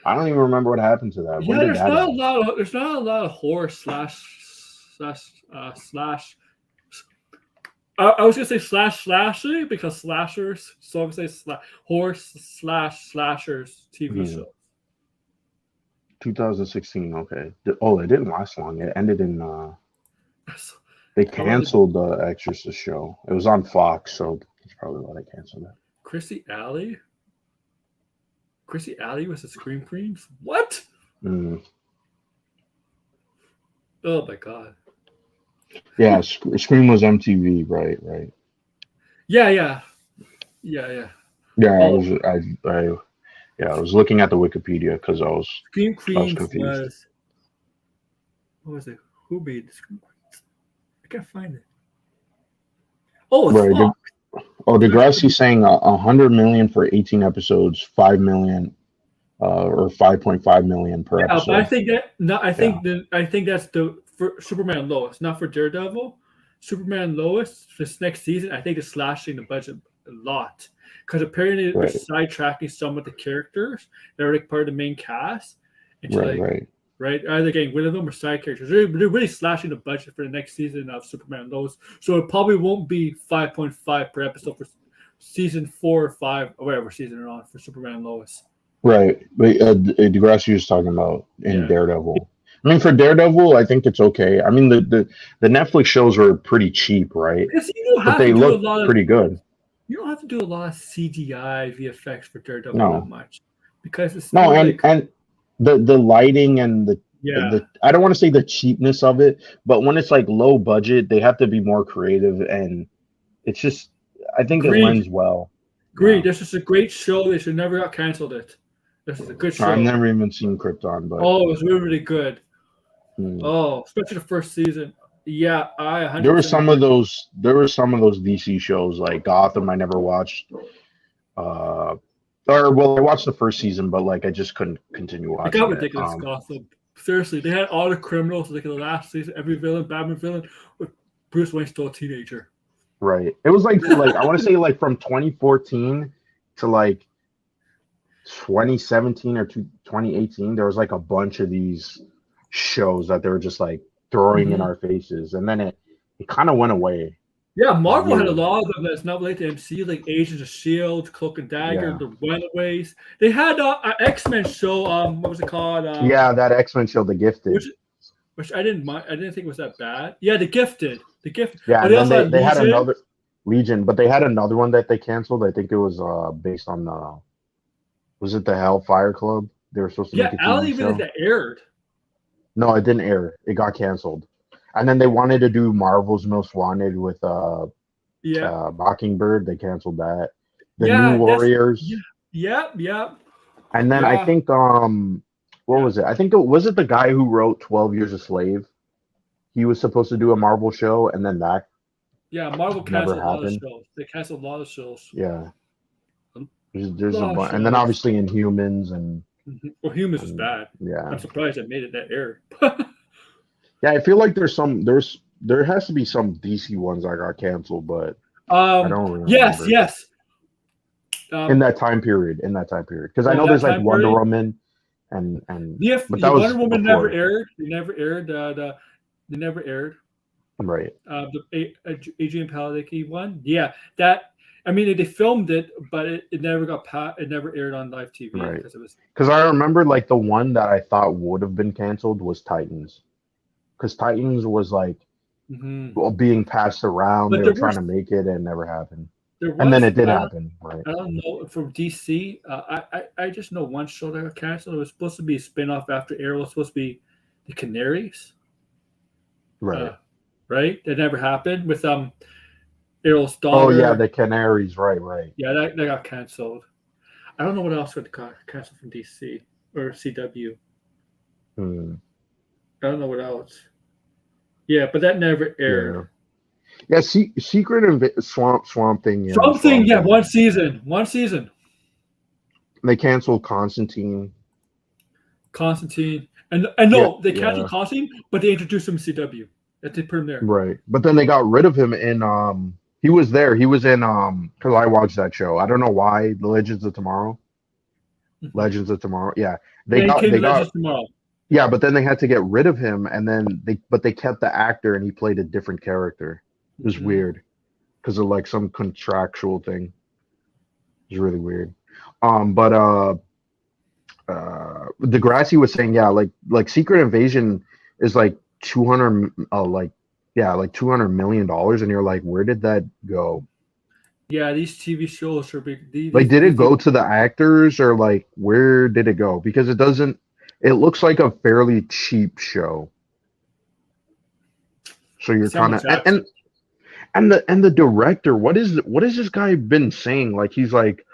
I don't even remember what happened to that. When Yeah, did that end? there's not a lot of horror slash. I was gonna say slasher because slashers. So I'm gonna say horror slashers TV show. 2016. Okay. Oh, it didn't last long. It ended in. They canceled the Exorcist show. It was on Fox, so that's probably why they canceled it. Chrissy Alley was a Scream Queens. What? Mm. Oh my god. Yeah, Scream was MTV, right? Yeah. Yeah, Oh. I was looking at the Wikipedia because I was Scream Queens confused. what was it? Who made the Scream Queens? I can't find it. Oh, it's Right. Fox. Degrassi's saying 100 million for 18 episodes, 5 million, or 5.5 million per episode. But I think I think that's for Superman Lois, not for Daredevil. Superman Lois this next season, I think is slashing the budget a lot because apparently they're sidetracking some of the characters that are like part of the main cast. Right, either getting rid of them or side characters. They're really slashing the budget for the next season of Superman Lois. So it probably won't be 5.5 per episode for season 4 or 5 or whatever season they're on for Superman Lois. Right, but Degrassi was talking about in Daredevil. I mean, for Daredevil, I think it's okay. I mean, the Netflix shows were pretty cheap, right? But they look pretty good. You don't have to do a lot of CGI VFX for Daredevil that much because it's and the lighting and the I don't want to say the cheapness of it, but when it's like low budget, they have to be more creative, and it's just I think it lends well. Agreed. This is a great show. They should never have canceled it. This is a good show. I've never even seen Krypton, but it was really, really good. Oh, especially the first season. Yeah, there were some of those DC shows like Gotham I never watched. I watched the first season, but like I just couldn't continue watching. It got ridiculous, Gotham. Seriously, they had all the criminals like in the last season, every Batman villain, with Bruce Wayne still a teenager. Right. It was like I want to say like from 2014 to like 2017 or 2018, there was like a bunch of these shows that they were just like throwing in our faces, and then it kind of went away. Yeah, Marvel had a lot of them that's not related to MCU, like Agents of S.H.I.E.L.D., Cloak and Dagger, The Runaways. They had an X-Men show, what was it called? That X-Men show, The Gifted. Which I didn't mind. I didn't think it was that bad. Yeah, The Gifted. Yeah, and then they had another Legion, but they had another one that they canceled. I think it was based on was it the Hellfire Club? They were supposed to make a TV show. I don't even think that aired. No, it didn't air. It got canceled. And then they wanted to do Marvel's Most Wanted with Mockingbird. They canceled that. The New Warriors. Yeah. And then I think what was it? I think was it the guy who wrote 12 Years a Slave? He was supposed to do a Marvel show, and then that Marvel canceled a lot of shows. They canceled a lot of shows. Yeah. There's a bunch. And then obviously Inhumans and Humans was bad. Yeah. I'm surprised I made it that aired. Yeah, I feel like there has to be some DC ones that got canceled, but I don't remember. Yes. In that time period, because I know there's like Wonder Woman, and but that Wonder Woman never aired. They never aired. They never aired. Right. The Adrian Palicki one. Yeah, that. I mean, they filmed it, but it never got it never aired on live TV. Right. Because I remember like the one that I thought would have been canceled was Titans. Because Titans was like being passed around. They were trying to make it, and it never happened. And then it did happen. Right. I don't know. From DC, I just know one show that got canceled. It was supposed to be a spinoff after Arrow. It was supposed to be The Canaries. Right. Right? That never happened with Errol's daughter. Oh yeah, The Canaries, right. Yeah, that got canceled. I don't know what else got canceled from DC or CW. I don't know what else. Yeah, but that never aired. Yeah, Secret and Swamp Thing. Swamp Thing, one season. They canceled Constantine. And Yeah, no, they canceled yeah, Constantine, but they introduced him to CW. That they put him there. right. But then they got rid of him in he was there. He was in because I watched that show. I don't know why. The Legends of Tomorrow. Mhm. Legends of Tomorrow. Yeah. Yeah, he came They to got Legends tomorrow. yeah, but then they had to get rid of him and then they kept the actor and he played a different character. It was Mhm. weird because of like some contractual thing. It was really weird. But Degrassi was saying, yeah, like Secret Invasion is like 200 like yeah, like $200 million, and you're like, where did that go? Yeah, these TV shows are big. Like, did it These go to the actors or like where did it go? Because it doesn't. It looks like a fairly cheap show. So you're Samuel kind of Jackson. and the director. What has this guy been saying? Like he's like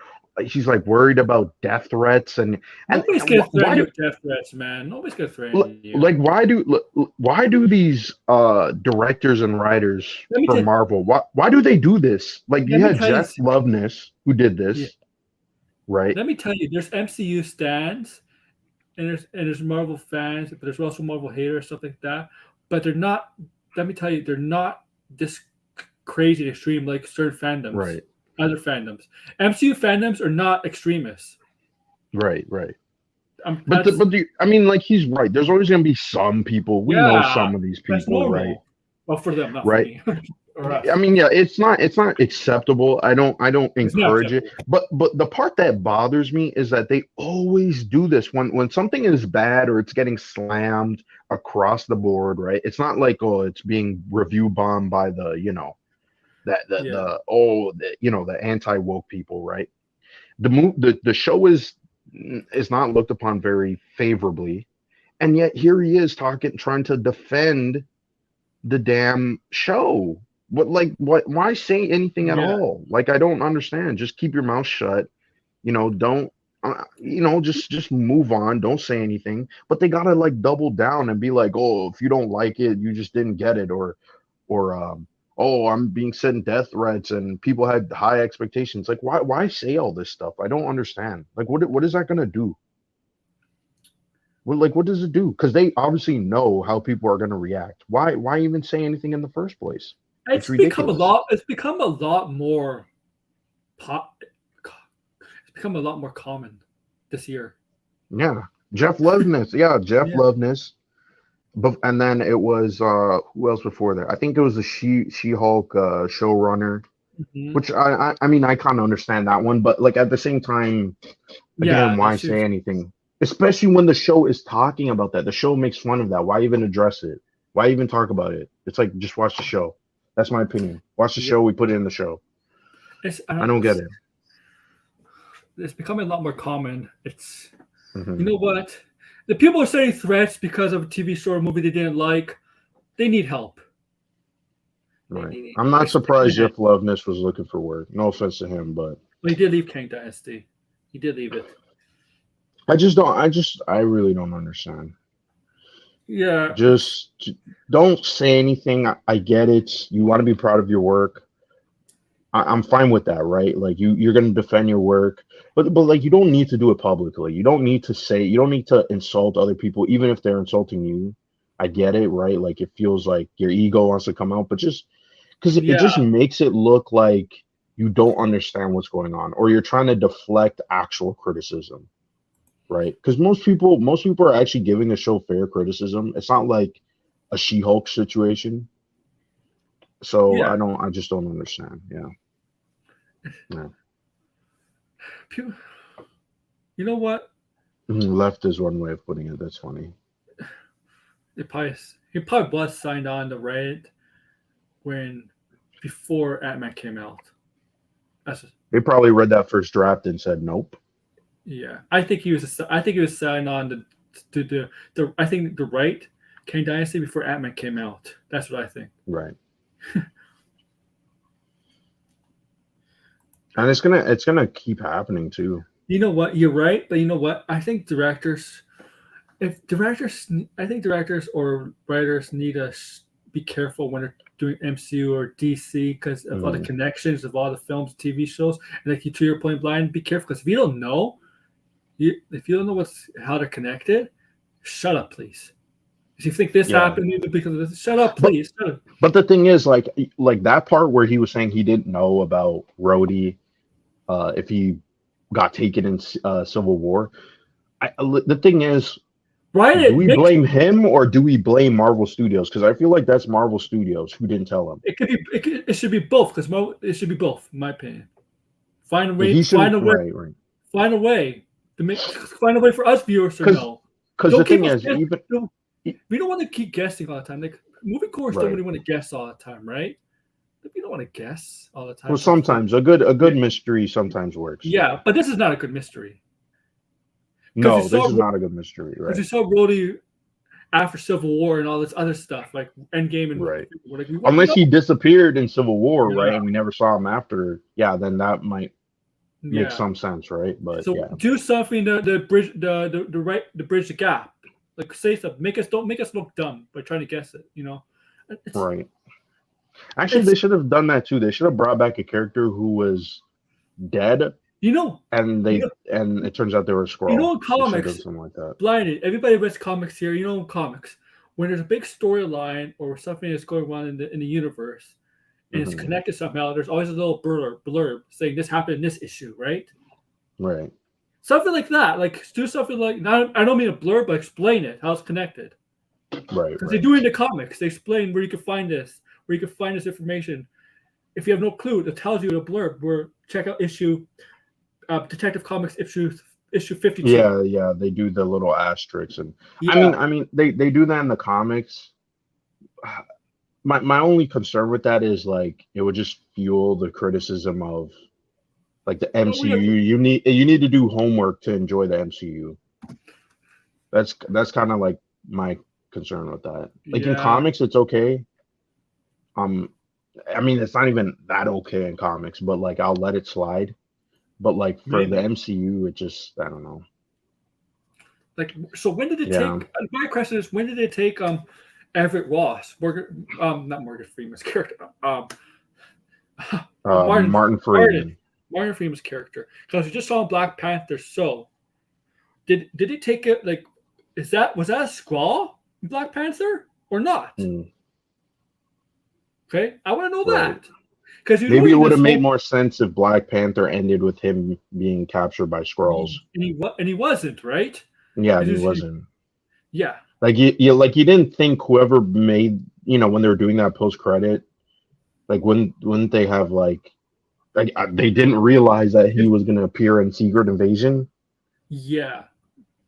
worried about death threats Nobody's and gonna threaten why you do with death threats, man. Nobody's gonna threaten you. like why do these directors and writers Let me for tell. Marvel why do they do this? Like Let you me had tell you. Jeff Loveness who did Yeah, this, right? let me tell you. There's MCU stands, and there's Marvel fans, but there's also Marvel haters, stuff like that. But they're not. Let me tell you, they're not this crazy extreme like certain fandoms, Right, other fandoms. MCU fandoms are not extremists. right. That's I mean, like he's right. There's always gonna be some people. We know yeah, some of these that's people, right? normal. Well, for them, not for Right. me or us. I mean, yeah, it's not acceptable. I don't It's not encourage it. acceptable. But the part that bothers me is that they always do this when something is bad or it's getting slammed across the board, right? It's not like oh, it's being review bombed by the that Yeah, the anti woke people, right? The show is not looked upon very favorably, and yet here he is trying to defend the damn show. Why say anything at yeah, all? Like I don't understand. Just keep your mouth shut. Don't just move on. Don't say anything. But they gotta like double down and be like, oh, if you don't like it, you just didn't get it, or oh, I'm being sent death threats and people had high expectations. Like why say all this stuff? I don't understand. Like what is that gonna do? What does it do? Because they obviously know how people are going to react. Why even say anything in the first place? It's it's become a ridiculous. lot. It's become a lot more pop. It's become a lot more common this year. Yeah, Jeff Loveness. Yeah, Jeff Yeah. Loveness. But and then it was who else before that? I think it was the She-Hulk showrunner, Mhm. which I mean I kind of understand that one, but like at the same time, again, Yeah, why that's say just anything? Especially when the show is talking about that. The show makes fun of that. Why even address it? Why even talk about it? It's like just watch the show. That's my opinion. Watch the yeah. show. We put it in the show. It's I don't get it. it's becoming a lot more common. It's you Hmm. know what? The people are saying threats because of a TV show or movie they didn't like. They need help. Right. I'm not surprised Yeah. Jeff Loveness was looking for work. No offense to him, but Well, he did leave King Dynasty. He did leave it. I really don't understand. Yeah. Just don't say anything. I get it. You want to be proud of your work. I'm fine with that, right? Like you're gonna defend your work, but like you don't need to do it publicly. You don't need to insult other people, even if they're insulting you. I get it, right? Like it feels like your ego wants to come out, but just because it Yeah. just makes it look like you don't understand what's going on, or you're trying to deflect actual criticism, right? Because most people are actually giving the show fair criticism. It's not like a She-Hulk situation. So Yeah. I just don't understand. Yeah. Yeah. Pew- You know what? Left is one way of putting it. That's funny. He probably was signed on the Reddit when before Ant-Man came out. That's They probably read that first draft and said nope. yeah. I think he was signed on the I think the right King Dynasty before Ant-Man came out. That's what I think. Right. And it's gonna keep happening too. You know what? You're right, but you know what? I think I think directors or writers need to be careful when they're doing MCU or DC because of all the Hmm. connections of all the films, TV shows. And like to your point, blind, be careful because if you don't know, if you don't know how they're connected, shut up, please. If you think this happened because of this, shut up, please. Shut up. But the thing is, like that part where he was saying he didn't know about Rhodey, if he got taken in Civil War. The thing is, do we blame him or do we blame Marvel Studios? Because I feel like that's Marvel Studios who didn't tell him. It should be both. Because it should be both, in my opinion. Find a way. Find a way for us viewers to know. Because the thing is, we don't want to keep guessing all the time. Like movie course don't really want to guess all the time, right? Like, we don't want to guess all the time. Well, sometimes a good mystery sometimes works. Yeah, but this is not a good mystery. No, this is not a good mystery, right? Because you saw Rhodey after Civil War and all this other stuff, like Endgame and right. Unless he disappeared in Civil War, right, and we never saw him after, then that might make some sense, right? But do something to bridge the gap. Like say something. Don't make us look dumb by trying to guess it. Right. Actually, they should have done that too. They should have brought back a character who was dead. And it turns out they were Skrulls. In comics, something like that. Blinded. Everybody reads comics here. In comics, when there's a big storyline or something that's going on in the universe, and it's connected somehow, there's always a little blurb saying this happened in this issue, right? Right. Something like that. Like do something like I don't mean a blurb, but explain it how it's connected. Right. Because they do it in the comics. They explain where you can find this, where you can find this information. If you have no clue, it tells you the blurb. Where check out issue. Detective Comics issue 52. Yeah, they do the little asterisks, and I mean, they do that in the comics. My only concern with that is like it would just fuel the criticism of like the MCU. You need to do homework to enjoy the MCU. That's kind of like my concern with that. Like in comics, it's okay. I mean, it's not even that okay in comics, but like I'll let it slide. But like for the MCU, it just I don't know. Like so, when did it take? My question is, when did it take Everett Ross, not Morgan Freeman's character, Martin Freeman. Martin Freeman's character, because we just saw Black Panther. So did it take it? Like, was that a Skrull in Black Panther or not? Okay, I want to know that. Maybe it would have made more sense if Black Panther ended with him being captured by Skrulls. And he wasn't, right? Yeah, he wasn't. Yeah. Like you didn't think whoever made when they were doing that post credit, like wouldn't they have like they didn't realize that he was going to appear in Secret Invasion. Yeah.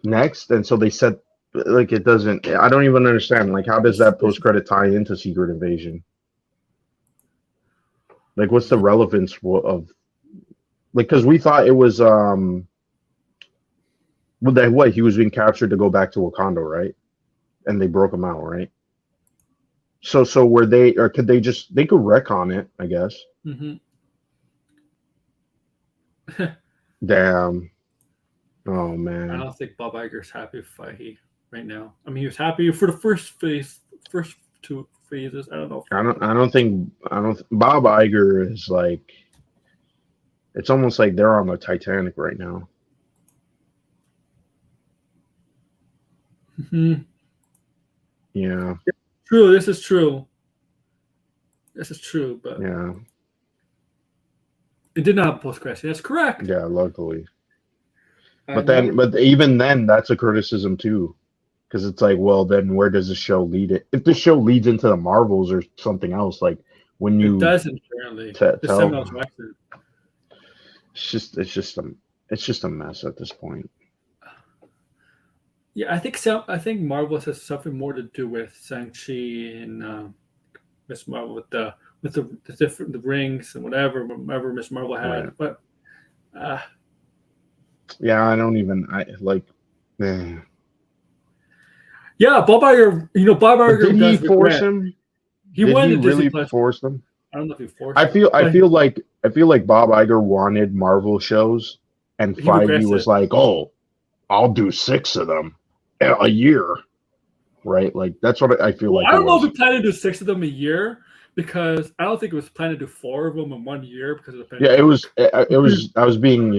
Next, and so they said like it doesn't. I don't even understand. Like, how does that post credit tie into Secret Invasion? Like, what's the relevance of, like, because we thought it was, he was being captured to go back to Wakanda, right? And they broke him out, right? So were they, or could they could retcon it, I guess. Damn. Oh, man. I don't think Bob Iger's happy with Fahey right now. I mean, he was happy for the first two phases. I don't know. I don't think Bob Iger is like, it's almost like they're on the Titanic right now. Yeah. True. This is true. But yeah, it did not have post-credit. That's correct. Yeah, luckily. But even then, that's a criticism too. Because it's like, well, then where does the show lead it? If the show leads into the Marvels or something else, like when you it doesn't apparently. It's just a mess at this point. Yeah, I think Marvel has something more to do with Shang-Chi and Miss Marvel with the rings and whatever Miss Marvel had, right. But yeah, I like. Man. Yeah, Bob Iger. Bob Iger. Did he force him? He wanted to really force them. I don't know if he forced. I feel like Bob Iger wanted Marvel shows, and Feige was like, "Oh, I'll do 6 of them a year," right? Like that's what I feel like. I don't know if he planned to do 6 of them a year, because I don't think it was planned to do 4 of them in 1 year because of the pandemic. Yeah, it was. I was being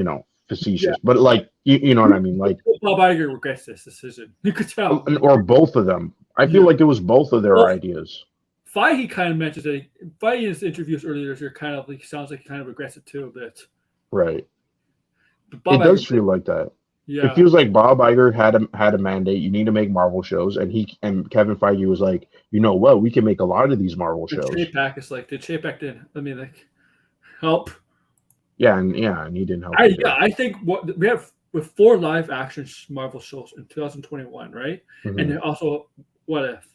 facetious, but like you know what I mean, like Bob Iger regrets this decision. You could tell. or both of them. I feel like it was both of their Well, ideas. Feige kind of mentions that Feige in his interviews earlier this year kind of like sounds like he kind of regrets it too a bit. Right. But Bob It does Iger, feel like that. yeah. It feels like Bob Iger had a mandate. You need to make Marvel shows, and Kevin Feige was like, well, we can make a lot of these Marvel shows. Chapek is like, did Chapek did? I mean, like, help. Yeah, and he didn't help. I think what we have with 4 live action Marvel shows in 2021, right? Mm-hmm. And then also, what if?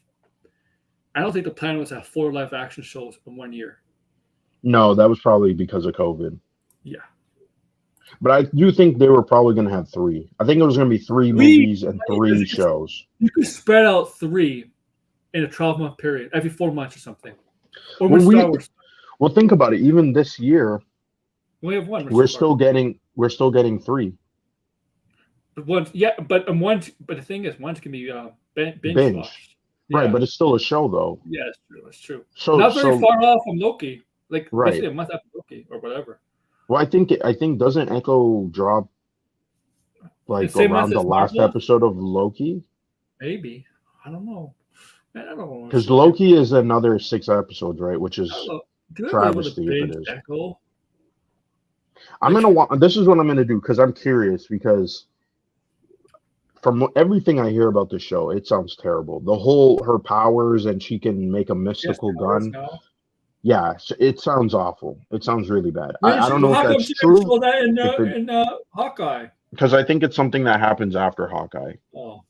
I don't think the plan was to have 4 live action shows in 1 year. No, that was probably because of COVID. Yeah. But I do think they were probably going to have 3. I think it was going to be 3 movies and 3 shows. You could spread out 3 in a 12-month period, every 4 months or something. Or well, think about it. Even this year, we have 1. We're still getting 3. But one, yeah, but the thing is, one's can be binge watched. Right? Yeah. But it's still a show, though. Yeah, it's true. It's true. So not very far off from Loki, like right. basically a month after Loki or whatever. Well, I think doesn't Echo drop like around the last episode of Loki? Maybe. I don't know. Man, I don't know. Because Loki is another 6 episodes, right? Which is travesty if it is. Echo? I'm gonna. This is what I'm gonna do because I'm curious. Because from everything I hear about the show, it sounds terrible. Her powers, and she can make a mystical gun. Now. Yeah, it sounds awful. It sounds really bad. I don't know if that's true. Saw that in Hawkeye. Because I think it's something that happens after Hawkeye. Oh.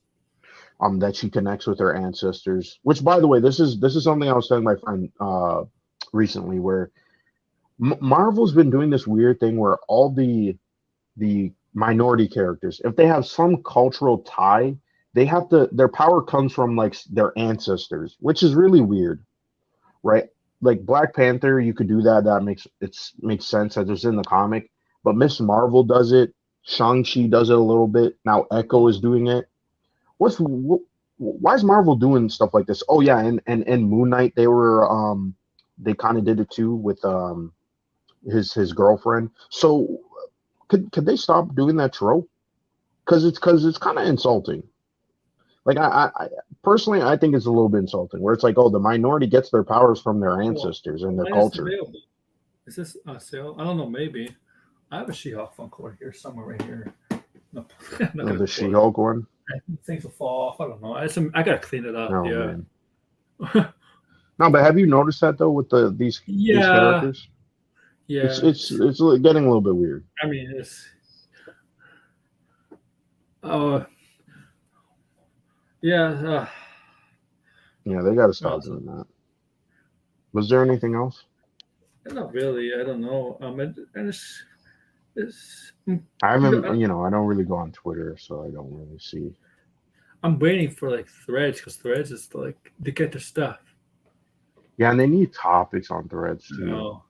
That she connects with her ancestors. Which, by the way, this is something I was telling my friend recently, where Marvel's been doing this weird thing where all the minority characters, if they have some cultural tie, their power comes from like their ancestors, which is really weird, right? Like Black Panther, you could do that. That makes sense that it's in the comic. But Miss Marvel does it. Shang-Chi does it a little bit. Now Echo is doing it. Why is Marvel doing stuff like this? Oh yeah, and Moon Knight, they kind of did it too with his girlfriend. So could they stop doing that trope? Because it's kind of insulting. Like I personally, I think it's a little bit insulting, where it's like, oh, the minority gets their powers from their ancestors and their culture. Is this a sale? I don't know. Maybe I have a She-Hulk Funko right here somewhere right here. No, the She-Hulk one. Things will fall off. I don't know. I gotta clean it up. Oh, yeah. No, but have you noticed that though with these characters? Yeah, it's getting a little bit weird. I mean, it's yeah, they got to stop doing that. Was there anything else? Not really. I don't know. I haven't. I don't really go on Twitter, so I don't really see. I'm waiting for like Threads, because Threads is like to get their stuff. Yeah, and they need topics on Threads too. No.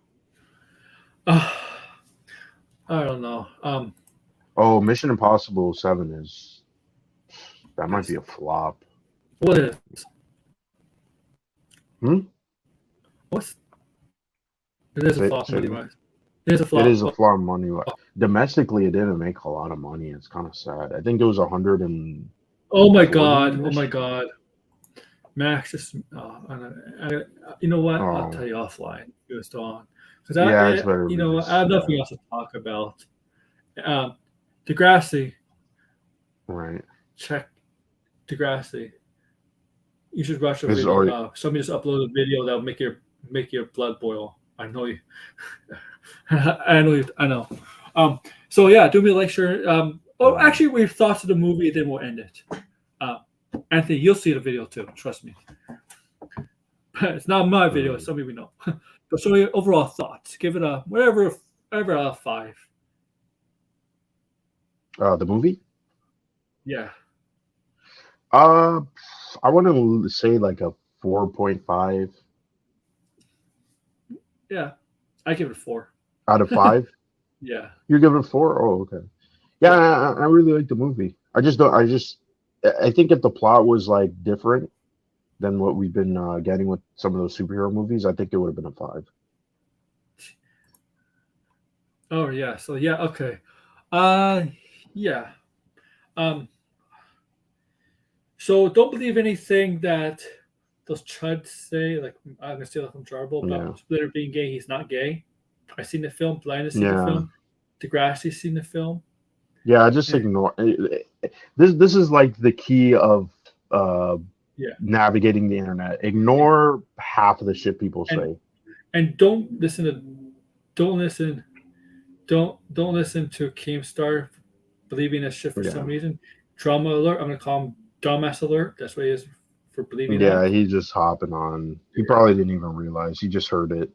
I don't know. Mission Impossible 7 might be a flop. What is? What's? It is a flop money-wise. It is a flop. It is a flop money-wise. Domestically, it didn't make a lot of money. It's kind of sad. I think it was 100 and. Oh my god! Oh my god! Max just. You know what? I'll tell you offline. It was on. Because I have nothing else to talk about. Degrassi. Right. Check Degrassi. You should watch a video. Somebody just uploaded a video that will make your blood boil. I know you. I know. So yeah, do me a like, sure. Actually, we have thoughts of the movie, then we'll end it. Anthony, you'll see the video too. Trust me. It's not my video. It's somebody we know. But so your overall thoughts. Give it a whatever out of 5. The movie? Yeah. I want to say like a 4.5. Yeah, I give it a 4 out of 5. Yeah, you give it a 4. Oh, okay. Yeah, I really like the movie. I think if the plot was like different than what we've been getting with some of those superhero movies, I think it would have been a 5. Oh yeah. So yeah, okay. Yeah. So don't believe anything that those chuds say. Like I'm gonna steal it from Jarble Yeah. about Splitter being gay. He's not gay. I've seen the film. Blind has seen the Yeah. film. Degrassi's seen the film. Yeah, I just And, ignore this is like the key of yeah. navigating the internet. Ignore half of the shit people say. And don't listen to Keemstar believing that shit for Yeah. some reason. Trauma alert. I'm gonna call him dumbass alert. That's what he is for believing Yeah, that. he's just hopping on. He probably didn't even realize. He just heard it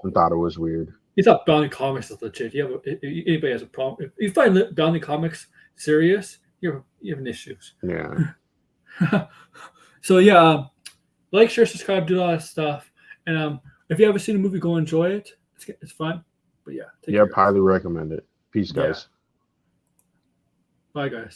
and thought it was weird. He thought Bounty Comics is legit. Anybody has a problem. If you find Bounty Comics serious, you have an issues. Yeah. So yeah, like, share, subscribe, do all that stuff. And if you haven't seen a movie, go enjoy it. It's fun. But yeah, Yep, highly recommend it. Peace, guys. Bye, guys.